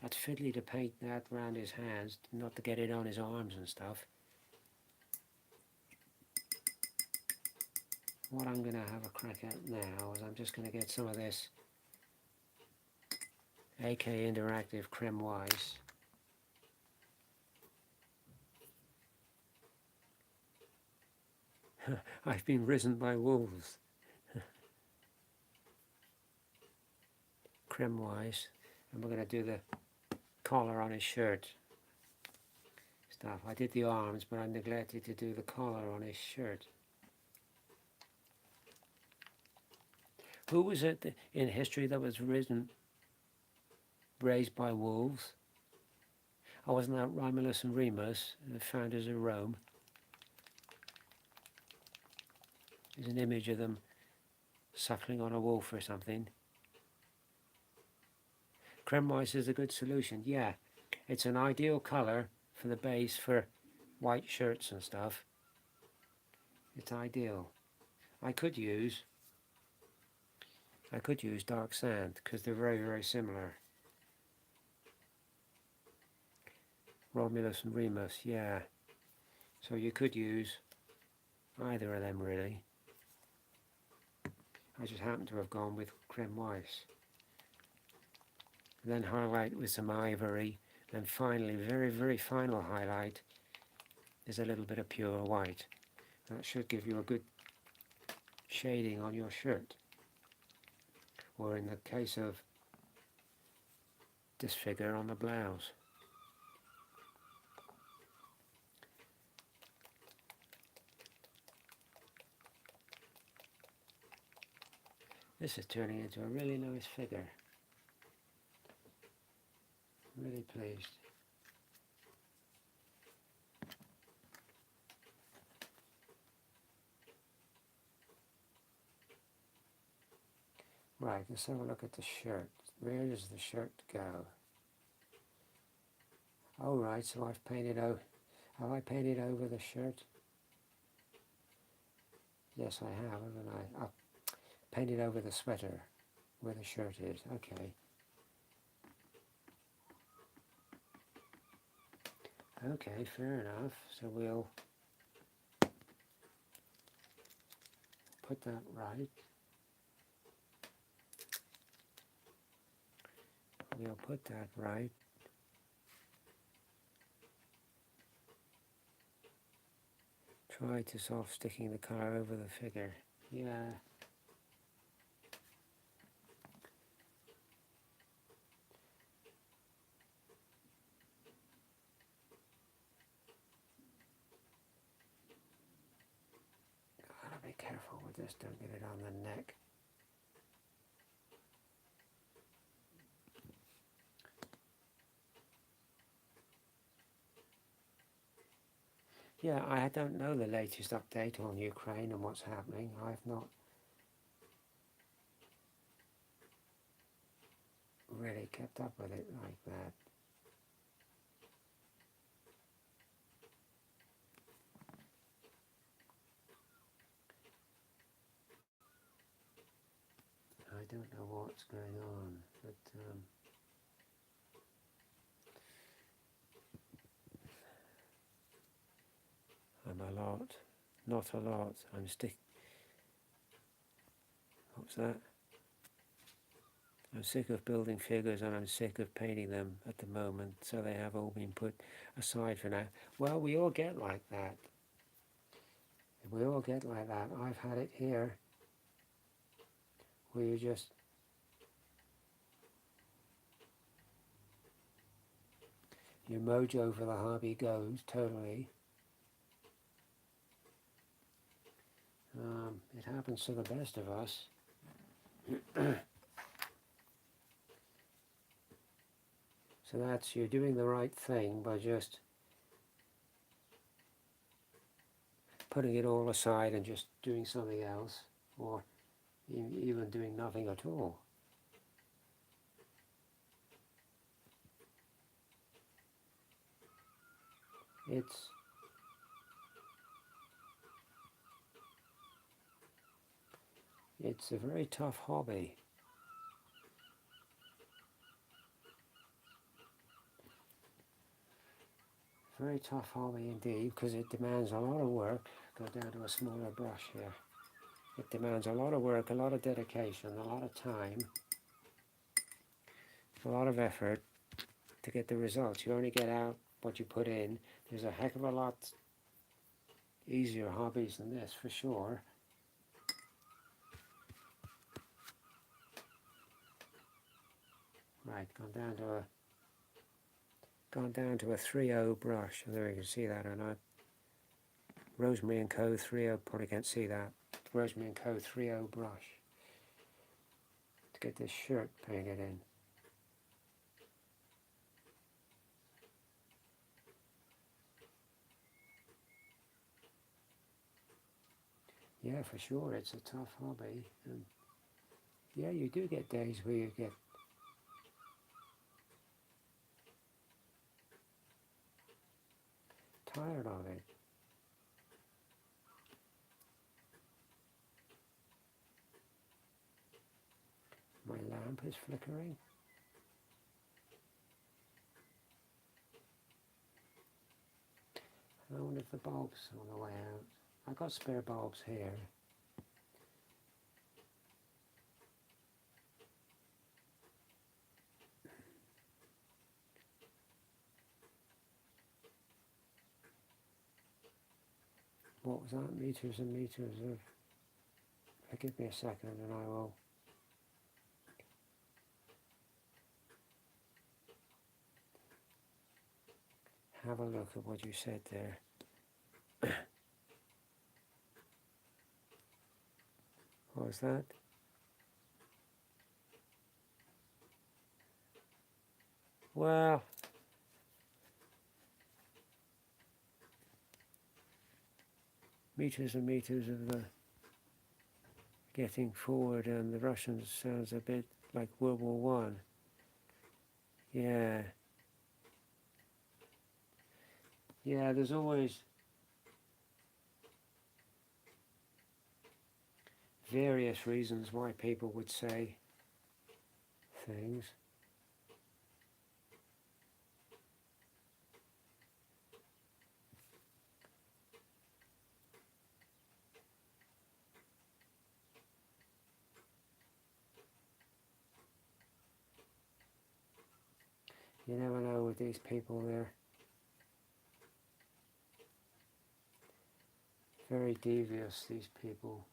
That's fiddly to paint that around his hands, not to get it on his arms and stuff. What I'm going to have a crack at now is I'm just going to get some of this AK Interactive Creme Weiss. I've been risen by wolves. Creme Weiss. And we're going to do the collar on his shirt stuff. I did the arms, but I neglected to do the collar on his shirt. Who was it in history that was raised by wolves? Oh, wasn't that Romulus and Remus, the founders of Rome? There's an image of them suckling on a wolf or something. Creme Weiss is a good solution. Yeah, it's an ideal colour for the base for white shirts and stuff. It's ideal. I could use dark sand because they're very, very similar. Romulus and Remus, yeah. So you could use either of them really. I just happen to have gone with Creme Weiss. And then highlight with some ivory. And finally, very, very final highlight is a little bit of pure white. That should give you a good shading on your shirt. Or in the case of this figure, on the blouse. This is turning into a really nice figure. Really pleased. Right, let's have a look at the shirt. Where does the shirt go? Oh right, so I've painted over. Have I painted over the shirt? Yes, I have, haven't I? I've painted over the sweater where the shirt is. Okay. Okay, fair enough. So we'll put that right. We'll put that right. Try to soft sticking the colour over the figure. Yeah. just don't get it on the neck. Yeah, I don't know the latest update on Ukraine and what's happening. I've not really kept up with it like that. I don't know what's going on, but I'm a lot, not a lot. What's that? I'm sick of building figures and I'm sick of painting them at the moment, so they have all been put aside for now. Well, we all get like that. We all get like that. I've had it here where you just your mojo for the hobby goes totally. It happens to the best of us. So that's, you're doing the right thing by just putting it all aside and just doing something else, or even doing nothing at all. It's a very tough hobby. Very tough hobby indeed, because it demands a lot of work. Go down to a smaller brush here. It demands a lot of work, a lot of dedication, a lot of time, a lot of effort to get the results. You only get out what you put in. There's a heck of a lot easier hobbies than this, for sure. Right, gone down to a 3.0 brush. There you can see that or not. Rosemary and Co. 3.0, probably can't see that. Rosemary and Co. 3.0 brush to get this shirt painted in. Yeah, for sure, it's a tough hobby. And yeah, you do get days where you get tired of it. My lamp is flickering. I wonder if the bulb's on the way out. I've got spare bulbs here. What was that? Meters and meters of... Give me a second and I will... have a look at what you said there. What was that? Well, meters and meters of the getting forward, and the Russians sounds a bit like World War One. Yeah. Yeah, there's always various reasons why people would say things. You never know with these people, they're very devious, these people.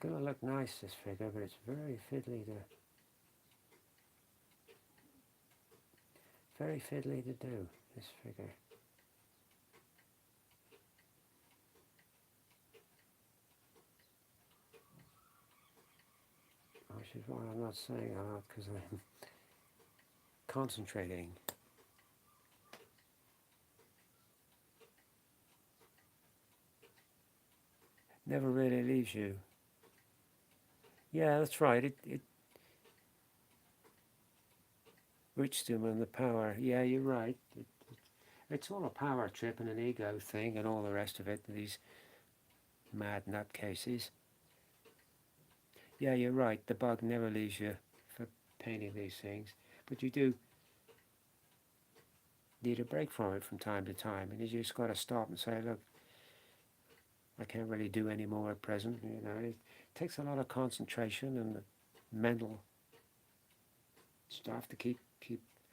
going to look nice, this figure, but it's very fiddly to do, this figure. Which is why I'm not saying a lot, because I'm concentrating. Never really leaves you. Yeah, that's right. It reached him and the power. Yeah, you're right. It's all a power trip and an ego thing and all the rest of it, these mad nutcases. Yeah, you're right. The bug never leaves you for painting these things. But you do need a break from it from time to time. And you just got to stop and say, look, I can't really do any more at present. You know, it takes a lot of concentration and mental stuff to keep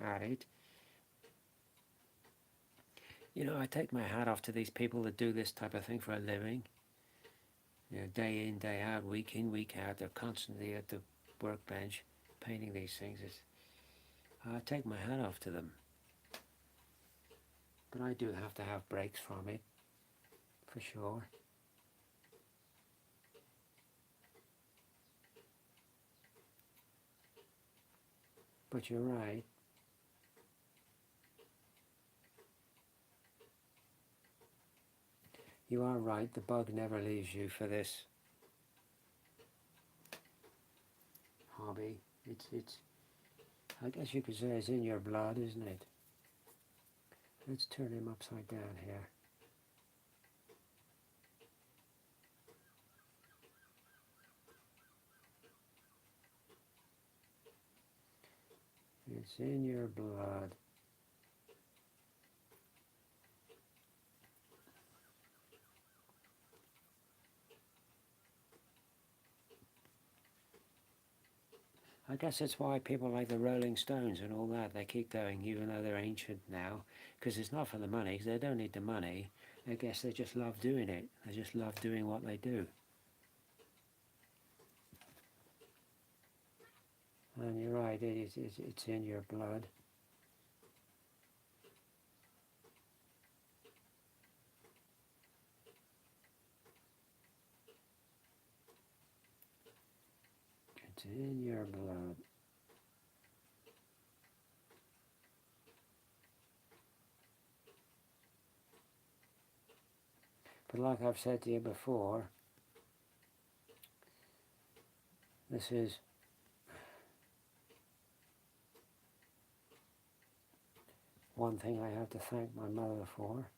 at it. You know, I take my hat off to these people that do this type of thing for a living. You know, day in, day out, week in, week out, they're constantly at the workbench painting these things. I take my hat off to them. But I do have to have breaks from it, for sure. But you're right. You are right, the bug never leaves you for this hobby. It's I guess you could say it's in your blood, isn't it? Let's turn him upside down here. It's in your blood. I guess that's why people like the Rolling Stones and all that, they keep going even though they're ancient now, because it's not for the money, because they don't need the money. I guess they just love doing it. They just love doing what they do. And you're right, it's in your blood. It's in your blood. But like I've said to you before, this is one thing I have to thank my mother for.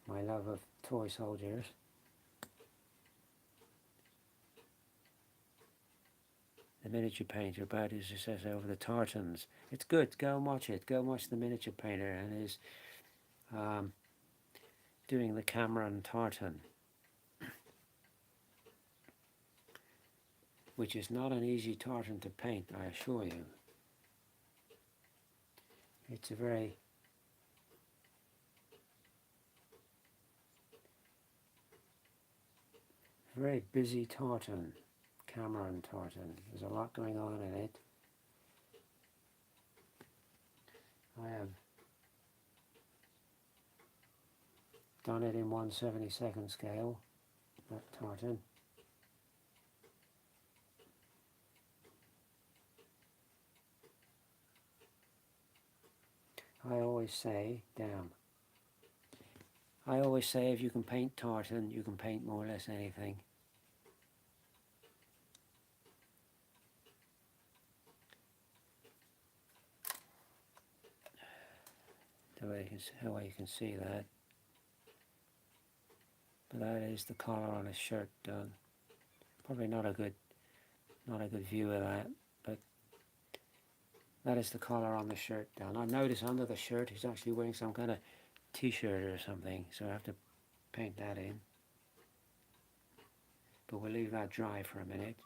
My love of toy soldiers. The miniature painter about his success over the tartans. It's good, go and watch it. Go and watch the miniature painter and his doing the Cameron tartan, which is not an easy tartan to paint, I assure you. It's a very busy tartan, Cameron tartan. There's a lot going on in it. I have done it in 1/72 scale, that tartan. I always say, I always say if you can paint tartan, you can paint more or less anything. The way you can see that. But that is the collar on his shirt done. Probably not a good view of that, but that is the collar on the shirt done. I notice under the shirt he's actually wearing some kind of t-shirt or something, so I have to paint that in. But we'll leave that dry for a minute.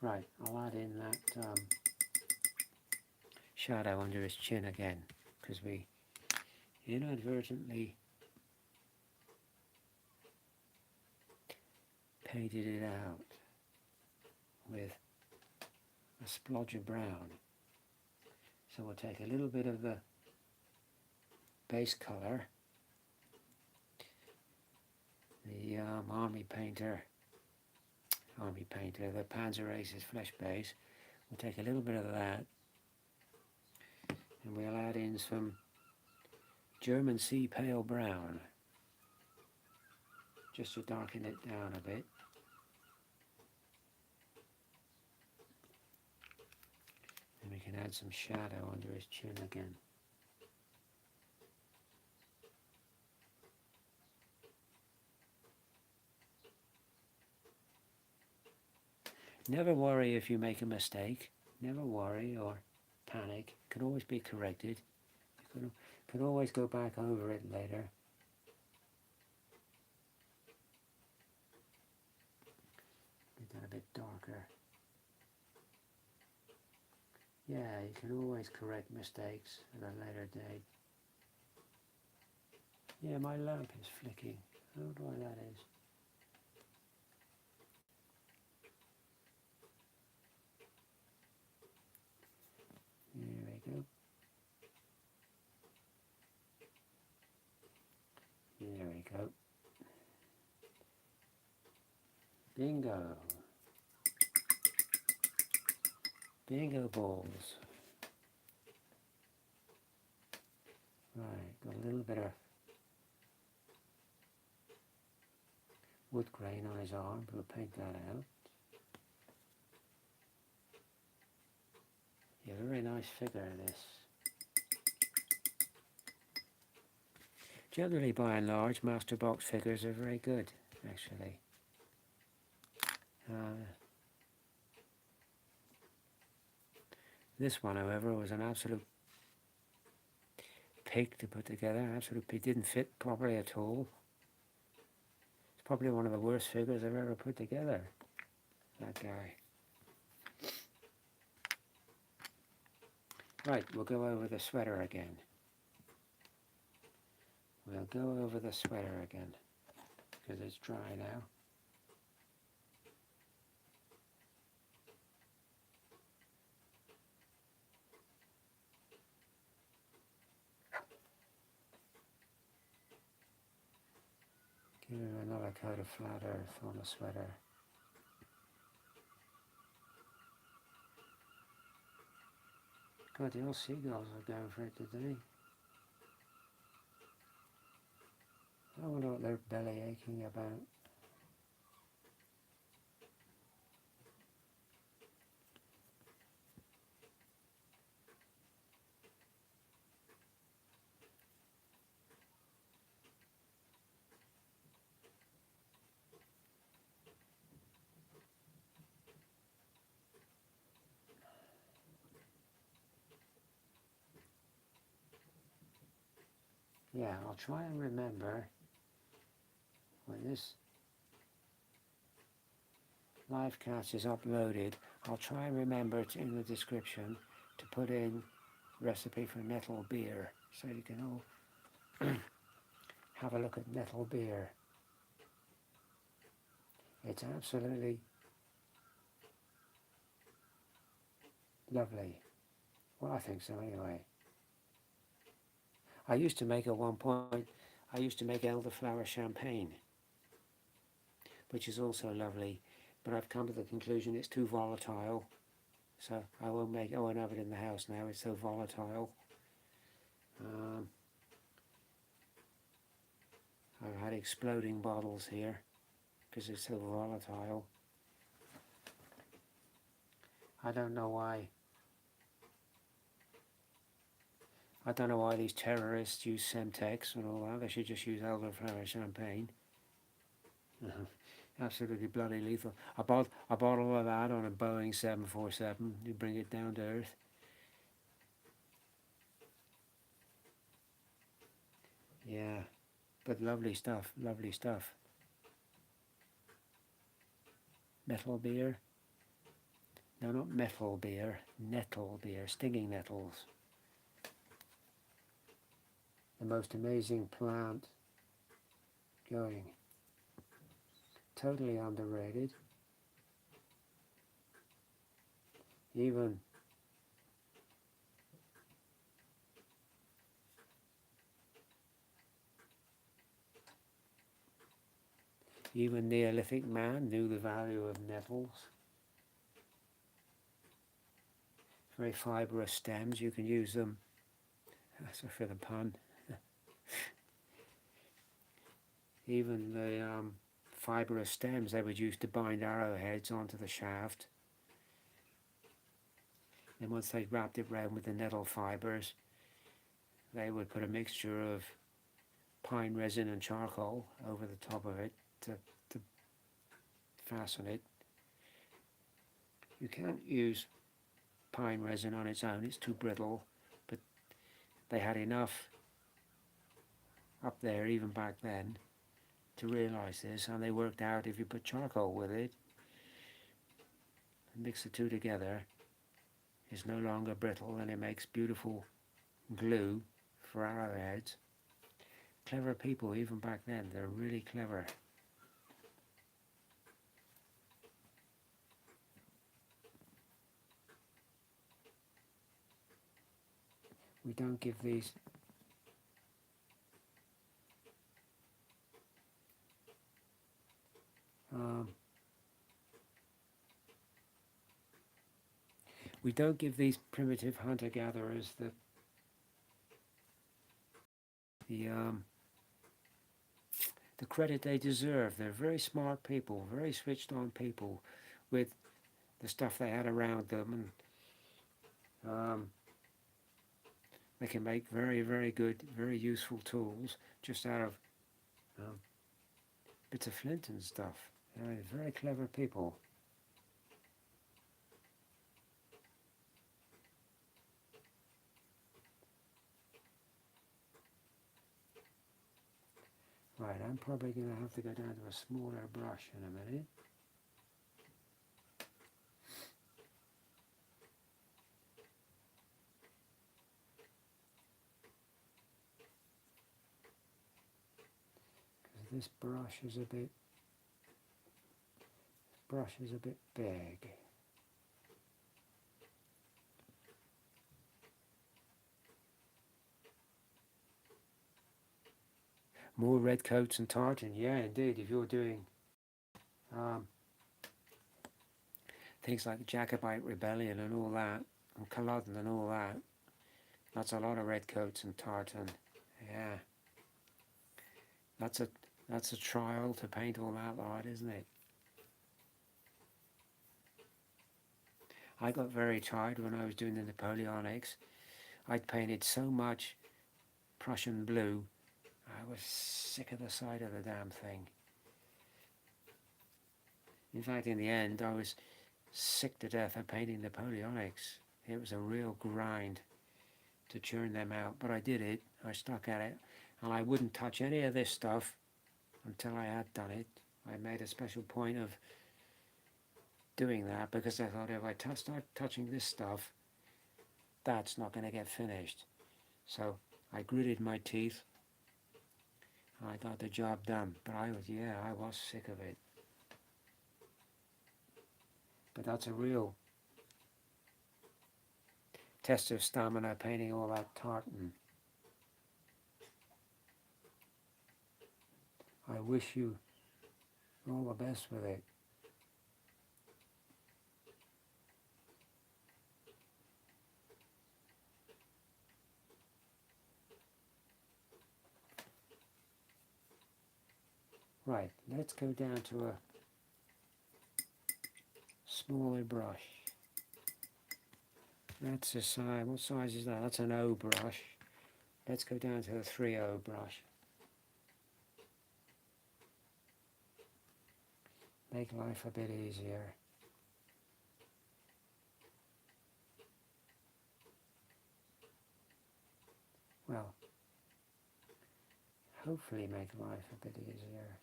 Right, I'll add in that shadow under his chin again, because we inadvertently painted it out with a splodge of brown. So we'll take a little bit of the base color, the Army Painter, the Panzer Aces Flesh Base. We'll take a little bit of that and we'll add in some German Sea Pale Brown, just to darken it down a bit. And we can add some shadow under his chin again. Never worry if you make a mistake. Never worry or panic. It can always be corrected. You can always go back over it later. Make that a bit darker. Yeah, you can always correct mistakes at a later date. Yeah, my lamp is flicking. I don't know why that is. There we go. There we go. Bingo. Bingo balls. Right, got a little bit of wood grain on his arm, we'll paint that out. Yeah, very nice figure, this. Generally, by and large, Master Box figures are very good, actually. This one, however, was an absolute pig to put together. Absolute pig. Didn't fit properly at all. It's probably one of the worst figures I've ever put together. That guy. Right, we'll go over the sweater again. We'll go over the sweater again, because it's dry now. Give him another coat of flat earth on the sweater. God, the old seagulls are going for it today. I wonder what they're belly aching about. Yeah, I'll try and remember when this live cast is uploaded, I'll try and remember in the description to put in recipe for nettle beer, so you can all have a look at nettle beer. It's absolutely lovely. Well, I think so anyway. I used to make at one point, I used to make elderflower champagne, which is also lovely, but I've come to the conclusion it's too volatile, so I won't have it in the house now, it's so volatile. I've had exploding bottles here, because it's so volatile. I don't know why. I don't know why these terrorists use Semtex and all that. They should just use elderflower champagne. Absolutely bloody lethal. I bought a bottle of that on a Boeing 747. You bring it down to earth. Yeah, but lovely stuff, lovely stuff. Metal beer? No, not metal beer. Nettle beer. Stinging nettles. the most amazing plant going. Totally underrated. Even Neolithic man knew the value of nettles. Very fibrous stems, you can use them, sorry for the pun, even the fibrous stems they would use to bind arrowheads onto the shaft. And once they wrapped it round with the nettle fibres, they would put a mixture of pine resin and charcoal over the top of it to fasten it. You can't use pine resin on its own, it's too brittle, but they had enough up there even back then to realise this, and they worked out if you put charcoal with it and mix the two together, it's no longer brittle and it makes beautiful glue for arrowheads. Clever people even back then, they're really clever. We don't give these primitive hunter-gatherers the credit they deserve. They're very smart people, very switched on people with the stuff they had around them, and they can make very, very good, very useful tools just out of bits of flint and stuff. They're very clever people. Right, I'm probably going to have to go down to a smaller brush in a minute. Because this brush is a bit big. More redcoats and tartan, yeah, indeed. If you're doing things like the Jacobite Rebellion and all that, and Culloden and all that, that's a lot of redcoats and tartan. Yeah, that's a trial to paint all that lot, isn't it? I got very tired when I was doing the Napoleonics. I'd painted so much Prussian blue, I was sick of the sight of the damn thing. In fact, in the end, I was sick to death of painting Napoleonics. It was a real grind to churn them out, but I did it. I stuck at it, and I wouldn't touch any of this stuff until I had done it. I made a special point of doing that because I thought if I start touching this stuff, that's not going to get finished. So I gritted my teeth. I got the job done, but I was sick of it. But that's a real test of stamina, painting all that tartan. I wish you all the best with it. Right, let's go down to a smaller brush. That's a size, what size is that? That's an O brush. Let's go down to a 3O brush. Make life a bit easier. Well, hopefully make life a bit easier.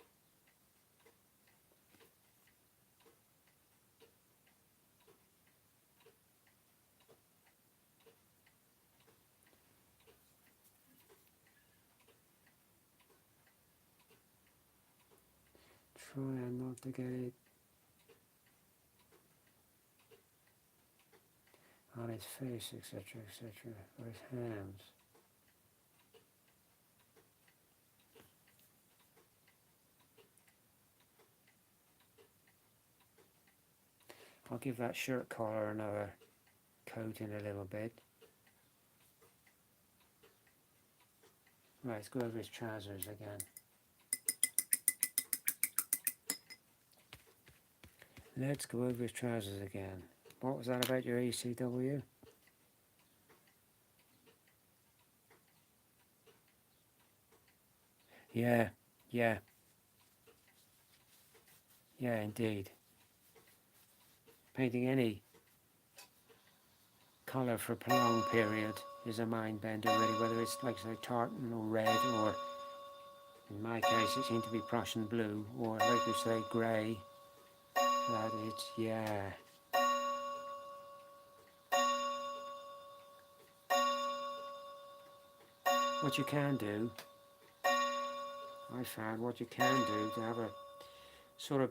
trying not to get it on his face, etc., etc., or his hands. I'll give that shirt collar another coat in a little bit. Right, let's go over his trousers again. Let's go over his trousers again. What was that about your ECW? Yeah, yeah, yeah, indeed. Painting any colour for a prolonged period is a mind bender, really, whether it's like say tartan or red, or in my case it seemed to be Prussian blue, or like you say grey. That it's, yeah. What you can do, I found what you can do to have a sort of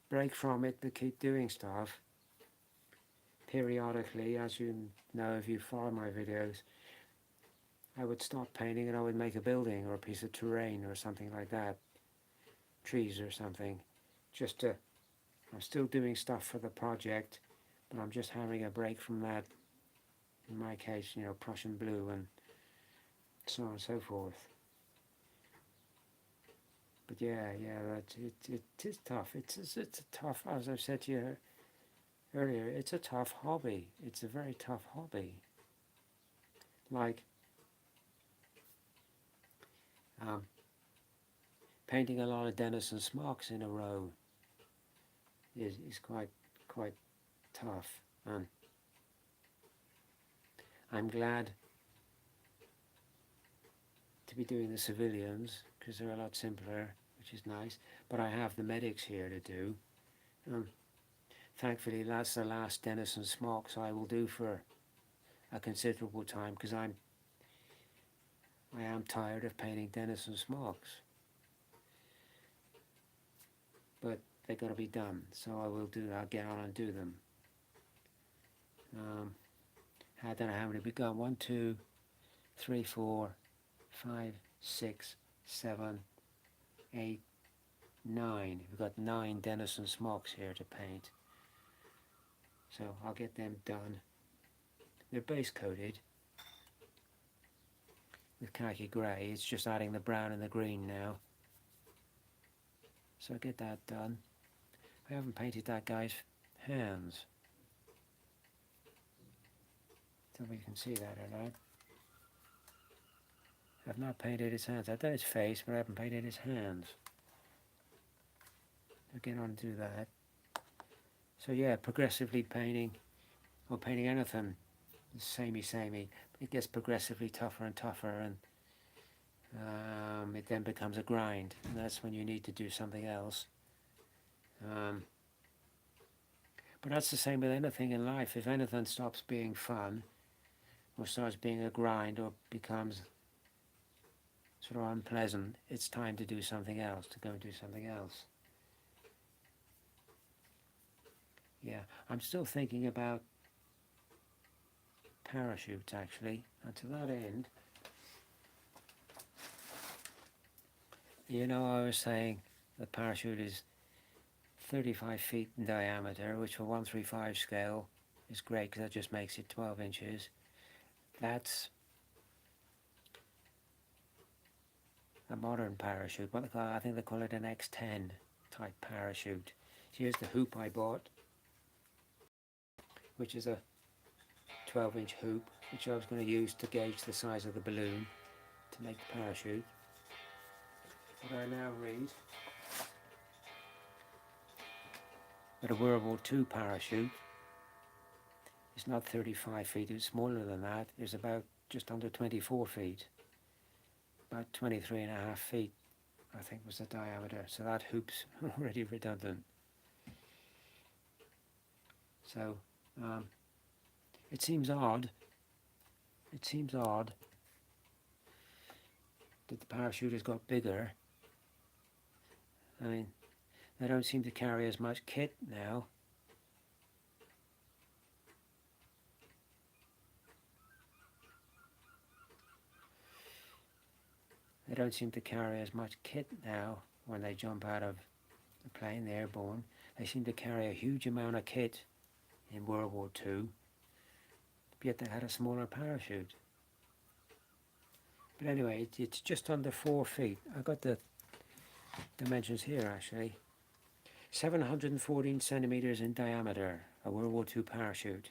break from it but keep doing stuff periodically, as you know if you follow my videos. I would stop painting and I would make a building or a piece of terrain or something like that, trees or something, just to, I'm still doing stuff for the project, but I'm just having a break from that, in my case, you know, Prussian blue and so on and so forth. But yeah, it is tough. It's a tough, as I've said to you earlier, it's a tough hobby. It's a very tough hobby. Like painting a lot of Denison smocks in a row is quite tough, and I'm glad to be doing the civilians because they're a lot simpler, which is nice. But I have the medics here to do. Thankfully, that's the last Denison smocks I will do for a considerable time because I am tired of painting Denison smocks. But they're got to be done, so I'll get on and do them. I don't know how many we got. 1, 2, 3, 4, 5, 6, 7, 8, 9. We've got 9 Denison smocks here to paint. So I'll get them done. They're base coated with khaki grey. It's just adding the brown and the green now. So I'll get that done. I haven't painted that guy's hands. Don't know if you can see that or not. I've not painted his hands. I've done his face, but I haven't painted his hands. I'll get on and do that. So yeah, progressively painting, or painting anything, samey. It gets progressively tougher and tougher, and it then becomes a grind, and that's when you need to do something else. But that's the same with anything in life. If anything stops being fun, or starts being a grind, or becomes sort of unpleasant, it's time to do something else, to go and do something else. Yeah, I'm still thinking about parachutes actually, and to that end, you know, I was saying the parachute is 35 feet in diameter, which for 135 scale is great because that just makes it 12 inches. That's a modern parachute. What they call, I think they call it an X10 type parachute. Here's the hoop I bought, which is a 12-inch hoop, which I was going to use to gauge the size of the balloon to make the parachute. But I now read that a World War II parachute is not 35 feet, it's smaller than that. It's about just under 24 feet. About 23.5 feet, I think, was the diameter. So that hoop's already redundant. So it seems odd. It seems odd that the parachute has got bigger I mean, they don't seem to carry as much kit now. They don't seem to carry as much kit now when they jump out of the plane, they're airborne. They seem to carry a huge amount of kit in World War II, yet they had a smaller parachute. But anyway, it's just under 4 feet. I got the dimensions here actually. 714 centimeters in diameter, a World War II parachute,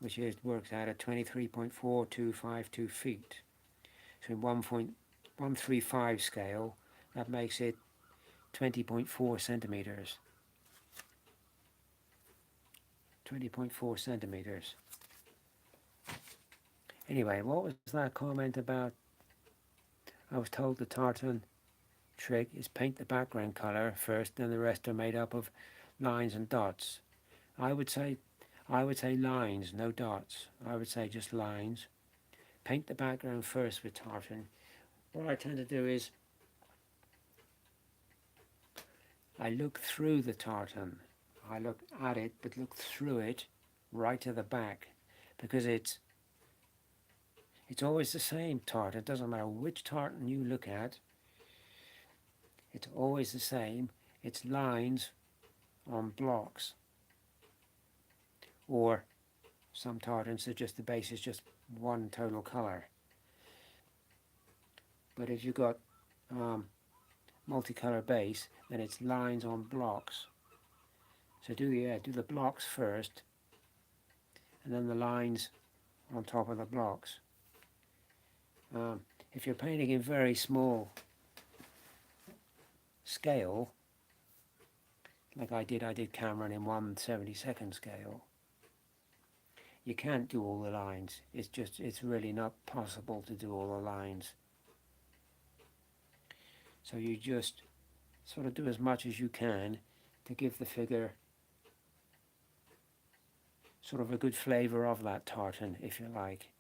which works out at 23.4252 feet. So in 1.135 scale, that makes it 20.4 centimeters. 20.4 centimeters. Anyway, what was that comment about? I was told the tartan trick is paint the background color first, then the rest are made up of lines and dots. I would say lines, no dots. I would say just lines. Paint the background first with tartan. What I tend to do is I look through the tartan. I look at it, but look through it right to the back, because it's always the same tartan. It doesn't matter which tartan you look at. It's always the same. It's lines on blocks. Or some tartans are just the base is just one total color. But if you've got multicolor base, then it's lines on blocks. So do the blocks first, and then the lines on top of the blocks. If you're painting in very small scale, like I did Cameron in 1/72 scale, you can't do all the lines. It's really not possible to do all the lines. So you just sort of do as much as you can to give the figure sort of a good flavour of that tartan, if you like.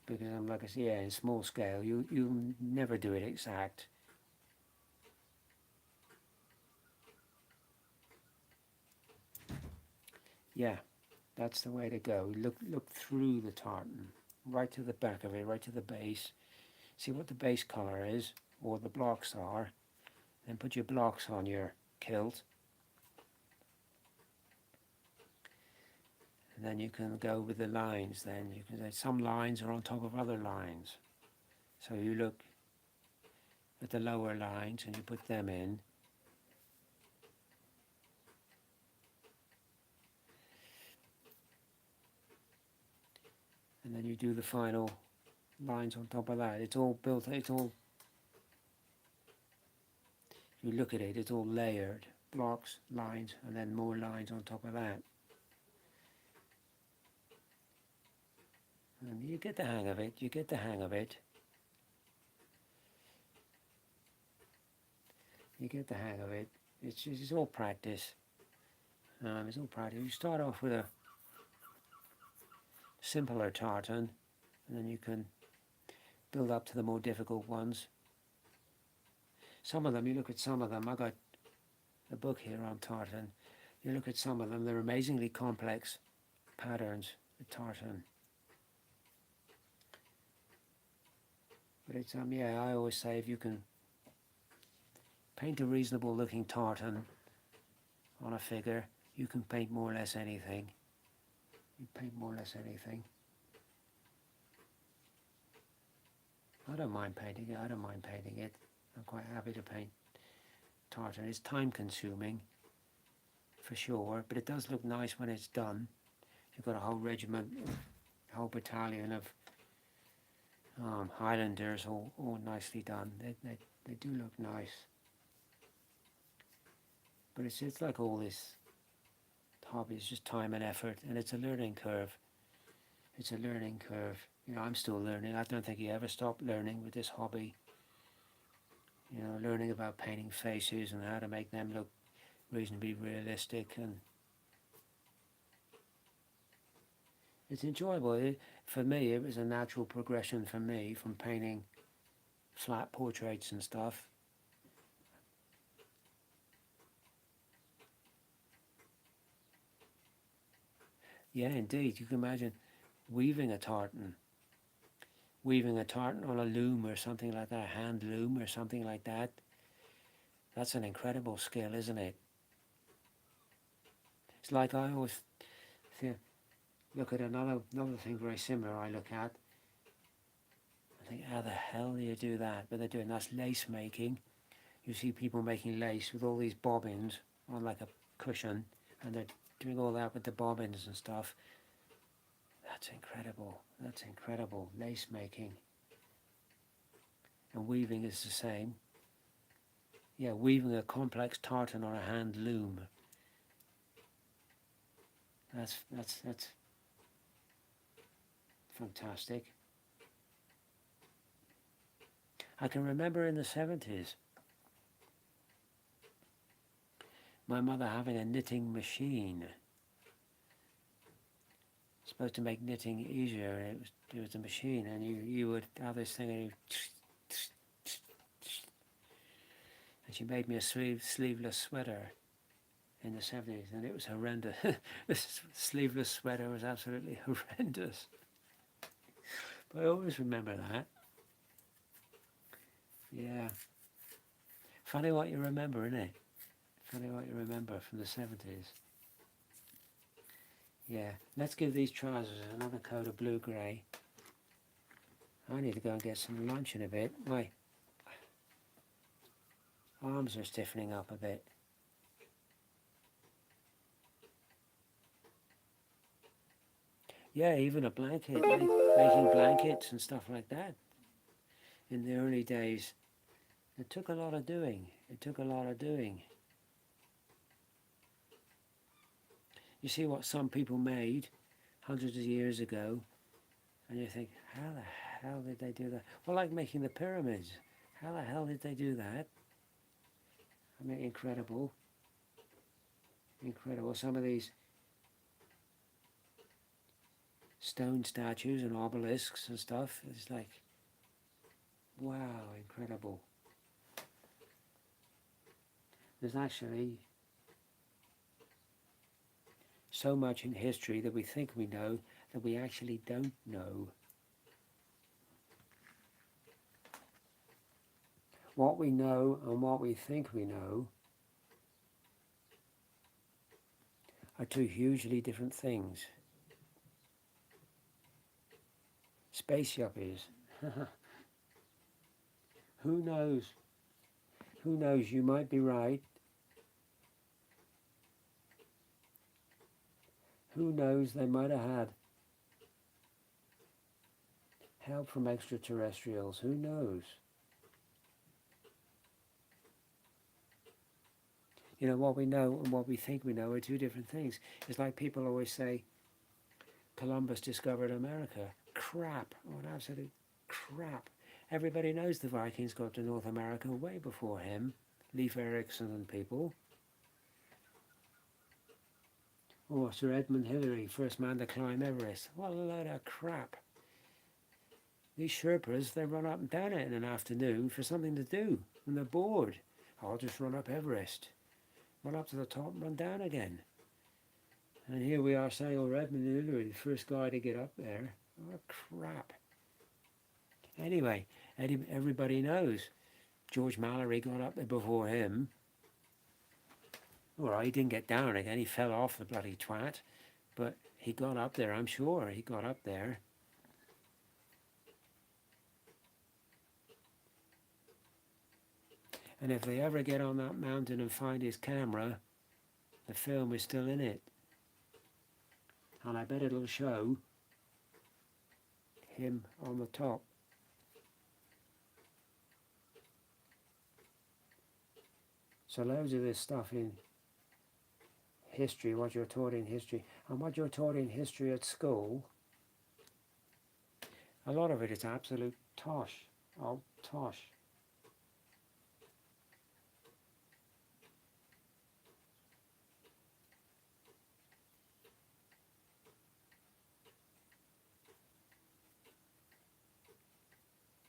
Because like I say, yeah, in small scale, you never do it exact. Yeah, that's the way to go. Look through the tartan, right to the back of it, right to the base. See what the base colour is, or the blocks are. Then put your blocks on your kilt. And then you can go with the lines. Then you can say some lines are on top of other lines. So you look at the lower lines and you put them in. And then you do the final lines on top of that. It's all built, you look at it, it's all layered. Blocks, lines, and then more lines on top of that. And you get the hang of it, you get the hang of it. You get the hang of it. It's all practice. It's all practice. You start off with a simpler tartan, and then you can build up to the more difficult ones. Some of them, you look at some of them, I got a book here on tartan. You look at some of them, they're amazingly complex patterns with tartan. But it's, yeah, I always say if you can paint a reasonable looking tartan on a figure, you can paint more or less anything. You paint more or less anything. I don't mind painting it, I don't mind painting it. I'm quite happy to paint tartan. It's time consuming, for sure, but it does look nice when it's done. You've got a whole regiment, a whole battalion of Highlanders all nicely done. They do look nice. But it's like all this hobby, it's just time and effort, and it's a learning curve. It's a learning curve. You know, I'm still learning. I don't think you ever stop learning with this hobby. You know, learning about painting faces and how to make them look reasonably realistic, and it's enjoyable. For me, it was a natural progression for me from painting flat portraits and stuff. Yeah, indeed. You can imagine weaving a tartan, on a loom or something like that, a hand loom or something like that. That's an incredible skill, isn't it? It's like I always look at another thing very similar I look at. I think, how the hell do you do that? But they're doing, that's lace making. You see people making lace with all these bobbins on like a cushion, and they're doing all that with the bobbins and stuff. That's incredible. That's incredible. Lace making. And weaving is the same. Yeah, weaving a complex tartan on a hand loom. That's fantastic. I can remember in the 70s, my mother having a knitting machine. Supposed to make knitting easier, and it was a machine, and you would have this thing, and she made me a sleeveless sweater in the 70s, and it was horrendous. This sleeveless sweater was absolutely horrendous. But I always remember that. Yeah. Funny what you remember, isn't it? Funny what you remember from the 70s. Yeah. Let's give these trousers another coat of blue-grey. I need to go and get some lunch in a bit. My arms are stiffening up a bit. Yeah, even a blanket, making blankets and stuff like that. In the early days, it took a lot of doing. It took a lot of doing. You see what some people made hundreds of years ago, and you think, how the hell did they do that? Well, like making the pyramids. How the hell did they do that? I mean, incredible. Incredible. Some of these stone statues and obelisks and stuff, it's like, wow, incredible. There's actually so much in history that we think we know that we actually don't know. What we know and what we think we know are two hugely different things. Space yuppies. Who knows? Who knows? You might be right. Who knows? They might have had help from extraterrestrials. Who knows? You know, what we know and what we think we know are two different things. It's like people always say, Columbus discovered America. Crap. Oh, absolute crap. Everybody knows the Vikings got to North America way before him. Leif Erikson and people. Or Sir Edmund Hillary, first man to climb Everest. What a load of crap. These Sherpas, they run up and down it in an afternoon for something to do, and they're bored. I'll just run up Everest. Run up to the top and run down again. And here we are saying, oh, Edmund Hillary, the first guy to get up there. Oh, crap. Anyway, everybody knows George Mallory got up there before him. All right, he didn't get down again. He fell off the bloody twat. But he got up there, I'm sure. He got up there. And if they ever get on that mountain and find his camera, the film is still in it. And I bet it'll show him on the top. So loads of this stuff in history, what you're taught in history, and what you're taught in history at school, a lot of it is absolute tosh. Oh, tosh.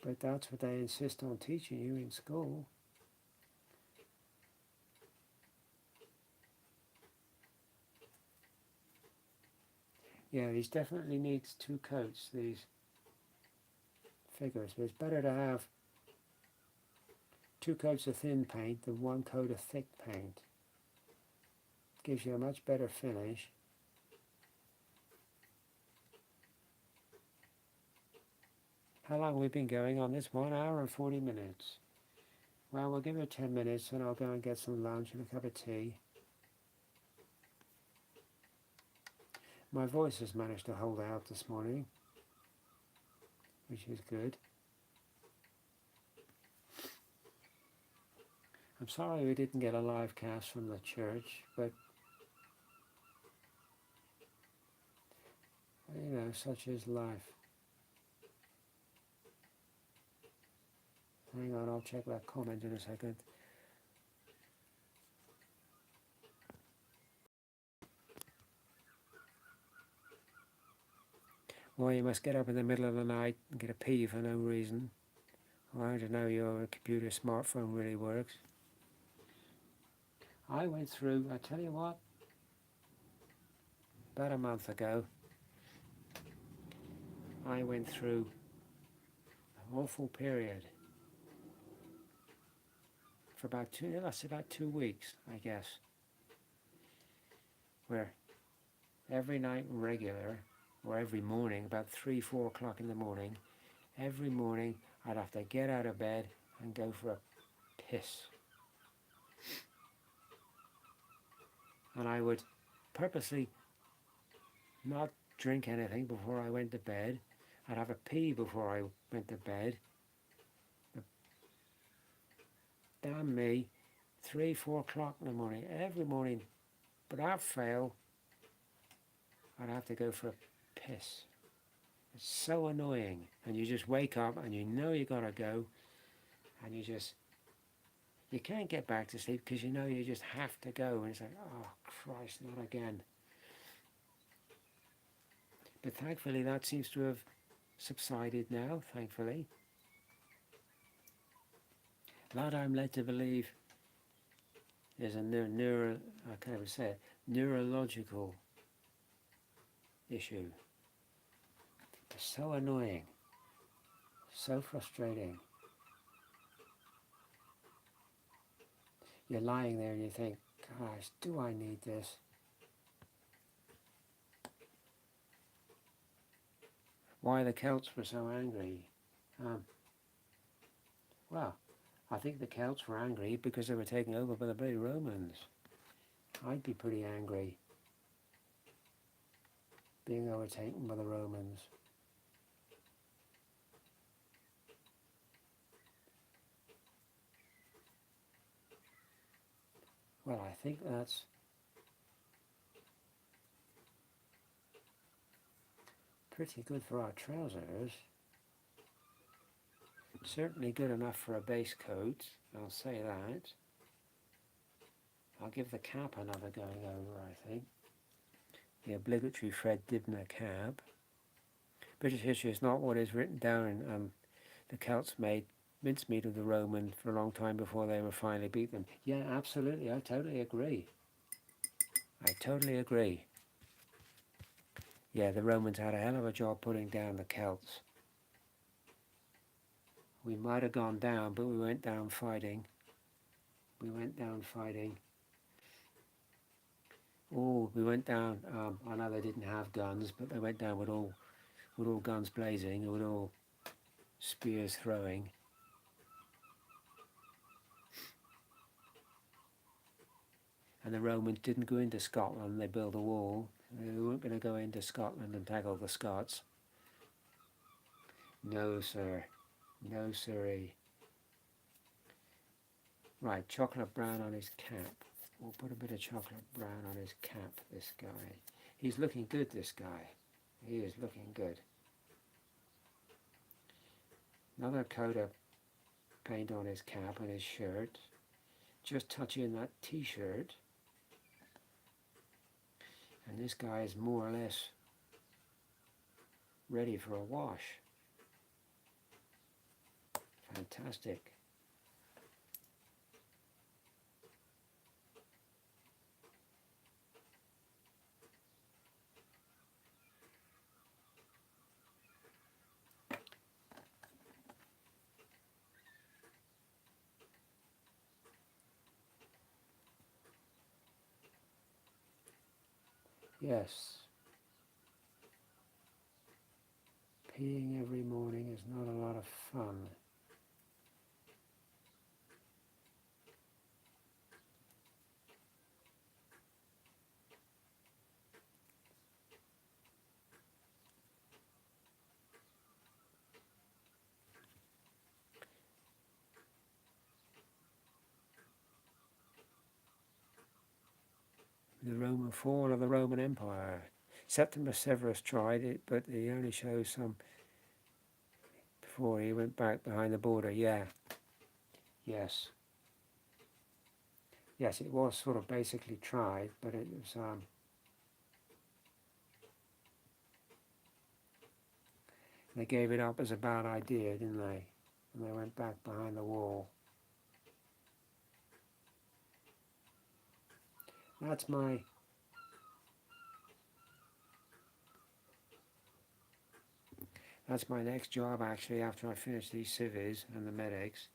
But that's what they insist on teaching you in school. Yeah, these definitely needs 2 coats, these figures. But it's better to have 2 coats of thin paint than 1 coat of thick paint. Gives you a much better finish. How long have we been going on this? 1 hour and 40 minutes. Well, we'll give it 10 minutes and I'll go and get some lunch and a cup of tea. My voice has managed to hold out this morning, which is good. I'm sorry we didn't get a live cast from the church, but you know, such is life. Hang on, I'll check that comment in a second. Well, you must get up in the middle of the night and get a pee for no reason. Well, I don't know your computer smartphone really works. I went through, I tell you what, about a month ago, I went through an awful period for about 2 weeks, I guess, where every night regular, or every morning, about 3, 4 o'clock in the morning, every morning I'd have to get out of bed and go for a piss. And I would purposely not drink anything before I went to bed. I'd have a pee before I went to bed. But damn me, 3, 4 o'clock in the morning, every morning, without fail, I'd have to go for a piss. It's so annoying. And you just wake up and you know you gotta go, and you can't get back to sleep because you know you just have to go, and it's like, oh Christ, not again. But thankfully that seems to have subsided now, thankfully. That I'm led to believe is a neurological issue. It's so annoying, so frustrating. You're lying there and you think, gosh, do I need this? Why the Celts were so angry? Well, I think the Celts were angry because they were taken over by the bloody Romans. I'd be pretty angry being overtaken by the Romans. Well, I think that's pretty good for our trousers. Certainly good enough for a base coat, I'll say that. I'll give the cap another going over, I think. The obligatory Fred Dibnah cap. British history is not what is written down. The Celts made mincemeat of the Romans for a long time before they were finally beat them. Yeah, absolutely, I totally agree. I totally agree. Yeah, the Romans had a hell of a job putting down the Celts. We might have gone down, but we went down fighting. We went down fighting. Oh, we went down, I know they didn't have guns, but they went down with all guns blazing, and with all spears throwing. And the Romans didn't go into Scotland, they built a wall. They weren't going to go into Scotland and tackle the Scots. No, sir. No, sirree. Right, chocolate brown on his cap. We'll put a bit of chocolate brown on his cap, this guy. He's looking good, this guy. He is looking good. Another coat of paint on his cap and his shirt. Just touching that t-shirt. And this guy is more or less ready for a wash. fantastic. Yes, peeing every morning is not a lot of fun. The Roman fall of the Roman Empire. Septimus Severus tried it, but he only shows some before he went back behind the border. Yeah, yes. Yes, it was sort of basically tried, but it was, they gave it up as a bad idea, didn't they? And they went back behind the wall. That's my next job actually after I finish these civies and the medics.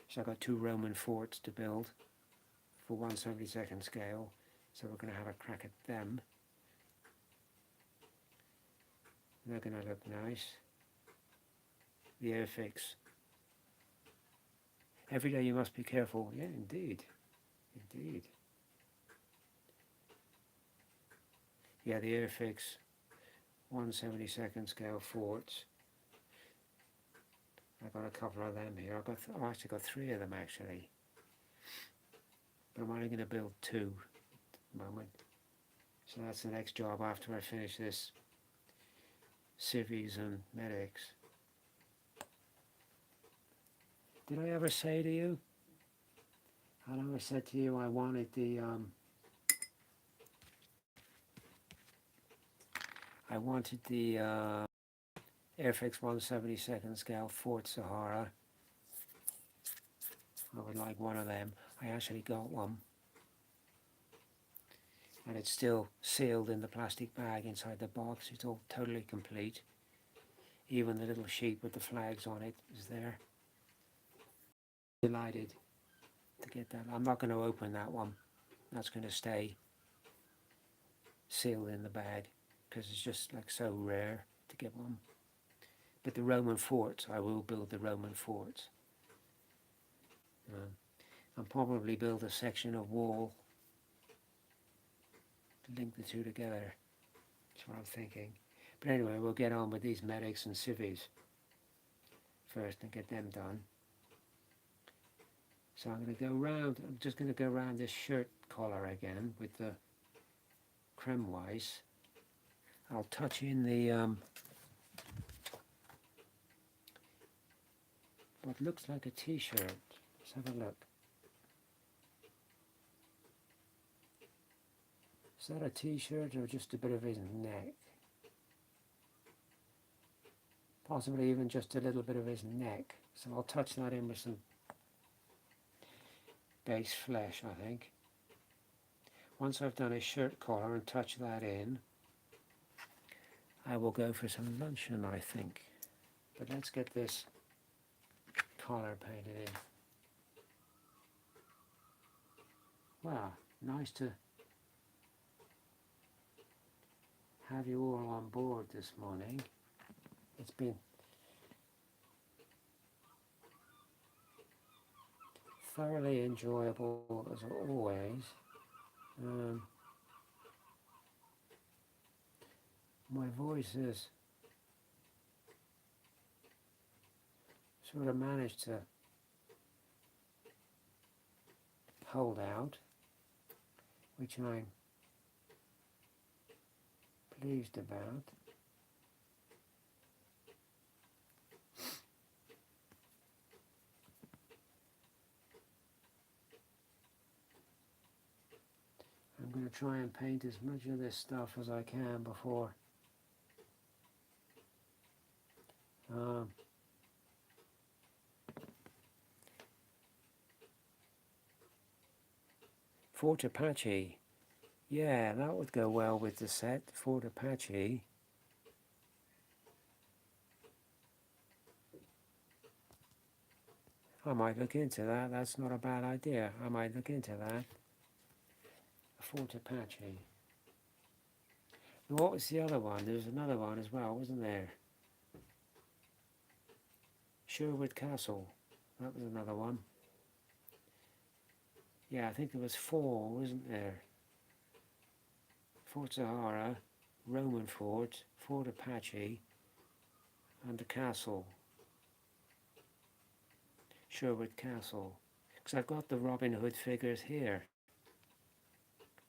So I've got 2 Roman forts to build for 1/72 scale. So we're going to have a crack at them. They're going to look nice. The airfix. Every day you must be careful. Yeah, indeed. Indeed. Yeah, the airfix 1/72 scale forts. I've got a couple of them here. I've actually got 3 of them actually. But I'm only going to build 2 at the moment. So that's the next job after I finish this civies and medics. Did I ever say to you? I never said to you I wanted the Airfix 1/72 scale Fort Sahara. I would like one of them. I actually got one. And it's still sealed in the plastic bag inside the box. It's all totally complete. Even the little sheet with the flags on it is there. Delighted to get that. I'm not going to open that one. That's going to stay sealed in the bag because it's just like so rare to get one. But the Roman forts, I will build the Roman forts. I'll probably build a section of wall to link the 2 together. That's what I'm thinking. But anyway, we'll get on with these medics and civies first and get them done. So I'm going to go round, I'm just going to go around this shirt collar again with the creme weiss. I'll touch in the what looks like a t-shirt. Let's have a look. Is that a t-shirt or just a bit of his neck? Possibly even just a little bit of his neck. So I'll touch that in with some base flesh, I think. Once I've done his shirt collar and touch that in, I will go for some luncheon, I think. But let's get this collar painted in. Wow, nice to have you all on board this morning. It's been thoroughly enjoyable as always. My voice is sort of managed to hold out, which I'm pleased about. I'm going to try and paint as much of this stuff as I can before Fort Apache. Yeah, that would go well with the set, Fort Apache. I might look into that. That's not a bad idea. I might look into that. Fort Apache. And what was the other one? There was another one as well, wasn't there? Sherwood Castle. That was another one. Yeah, I think there was 4, wasn't there? Fort Sahara, Roman Fort, Fort Apache, and the castle. Sherwood Castle. Because I've got the Robin Hood figures here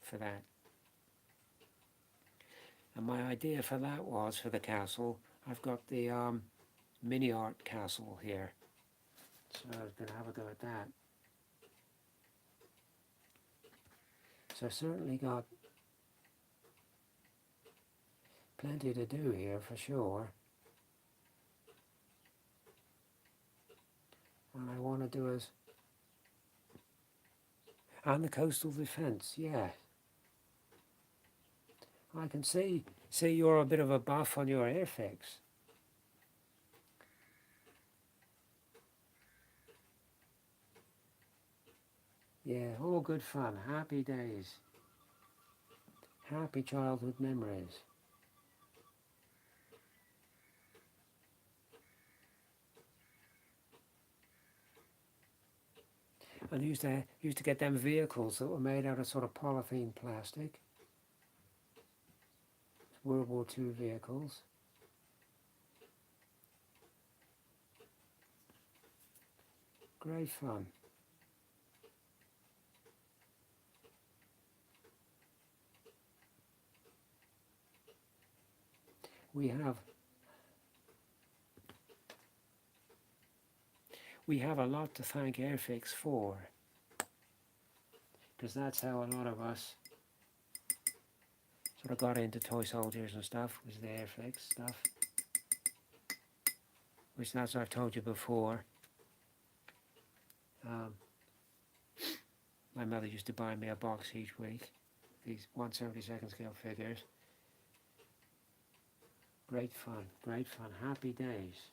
for that. And my idea for that was, for the castle, I've got the mini art castle here. So I was going to have a go at that. So I've certainly got plenty to do here for sure. And I want to do is, and the coastal defence, yeah. I can see you're a bit of a buff on your airfix. Yeah, all good fun, happy days, happy childhood memories. And used to get them vehicles that were made out of sort of polythene plastic. World War II vehicles. Great fun. We have a lot to thank Airfix for, because that's how a lot of us sort of got into toy soldiers and stuff, was the Airfix stuff, which, as I've told you before, my mother used to buy me a box each week, these 1/72 scale figures. Great fun, happy days.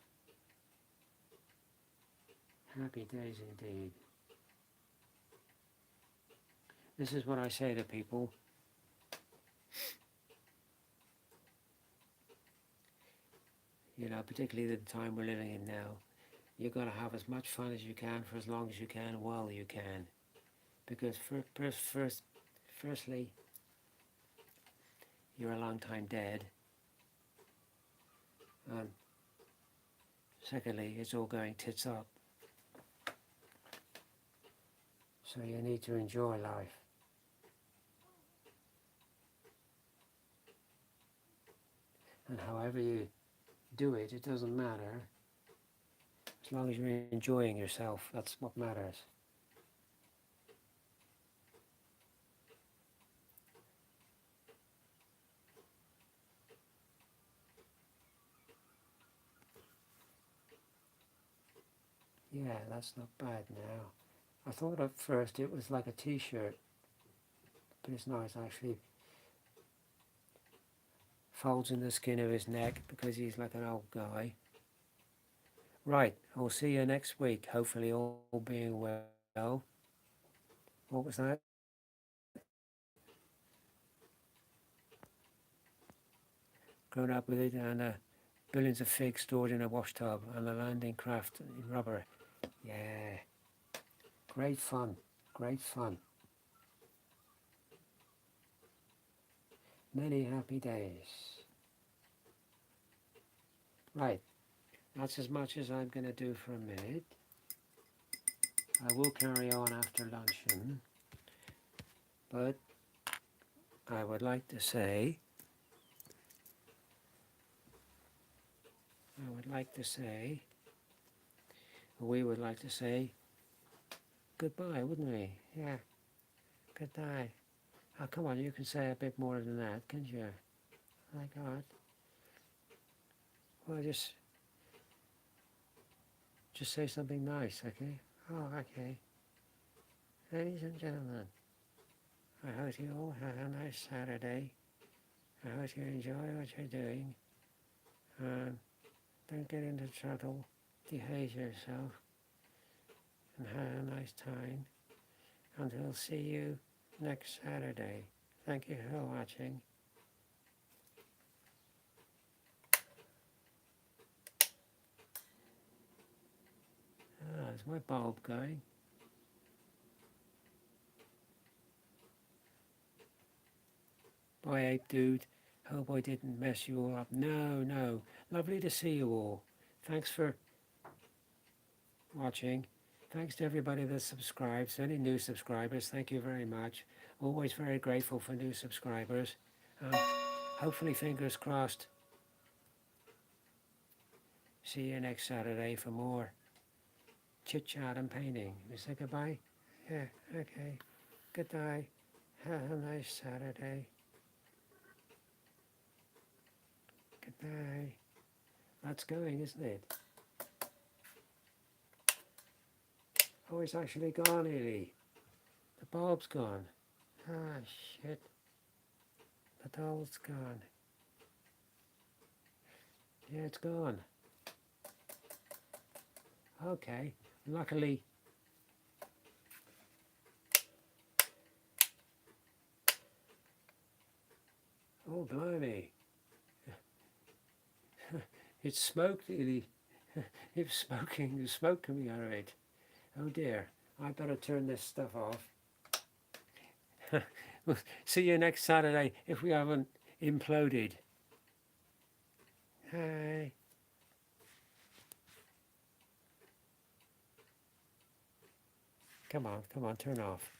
Happy days indeed. This is what I say to people. You know, particularly the time we're living in now. You've got to have as much fun as you can for as long as you can while you can. Because firstly, you're a long time dead. And secondly, it's all going tits up. So you need to enjoy life. And however you do it, it doesn't matter. As long as you're enjoying yourself, that's what matters. Yeah, that's not bad now. I thought at first it was like a t-shirt, but it's not. It's actually folds in the skin of his neck because he's like an old guy. Right, I'll see you next week, hopefully all being well. What was that? Grown up with it, and billions of figs stored in a wash tub and a landing craft in rubber. Yeah, great fun, great fun. Many happy days. Right, that's as much as I'm going to do for a minute. I will carry on after luncheon, but I would like to say, we would like to say goodbye, wouldn't we? Yeah, goodbye. Oh, come on, you can say a bit more than that, can't you? My God. Well, just say something nice, okay? Oh, okay. Ladies and gentlemen, I hope you all have a nice Saturday. I hope you enjoy what you're doing. And don't get into trouble. Behave yourself. And have a nice time. And we'll see you next Saturday. Thank you for watching. Is my bulb going? Bye, Ape Dude. Hope I didn't mess you all up. No, no. Lovely to see you all. Thanks for watching. Thanks to everybody that subscribes. Any new subscribers, thank you very much. Always very grateful for new subscribers. Hopefully, fingers crossed. See you next Saturday for more chit chat and painting. You say goodbye? Yeah, okay. Good night. Have a nice Saturday. Good night. That's going, isn't it? Oh, it's actually gone, Ellie. The bulb's gone. Ah, shit. The doll's gone. Yeah, it's gone. Okay. Luckily, oh, blimey. It's smoke, Ellie. It's smoking. There's smoke coming out of it. Oh dear. I better turn this stuff off. We'll see you next Saturday if we haven't imploded. Hi. Come on, turn off.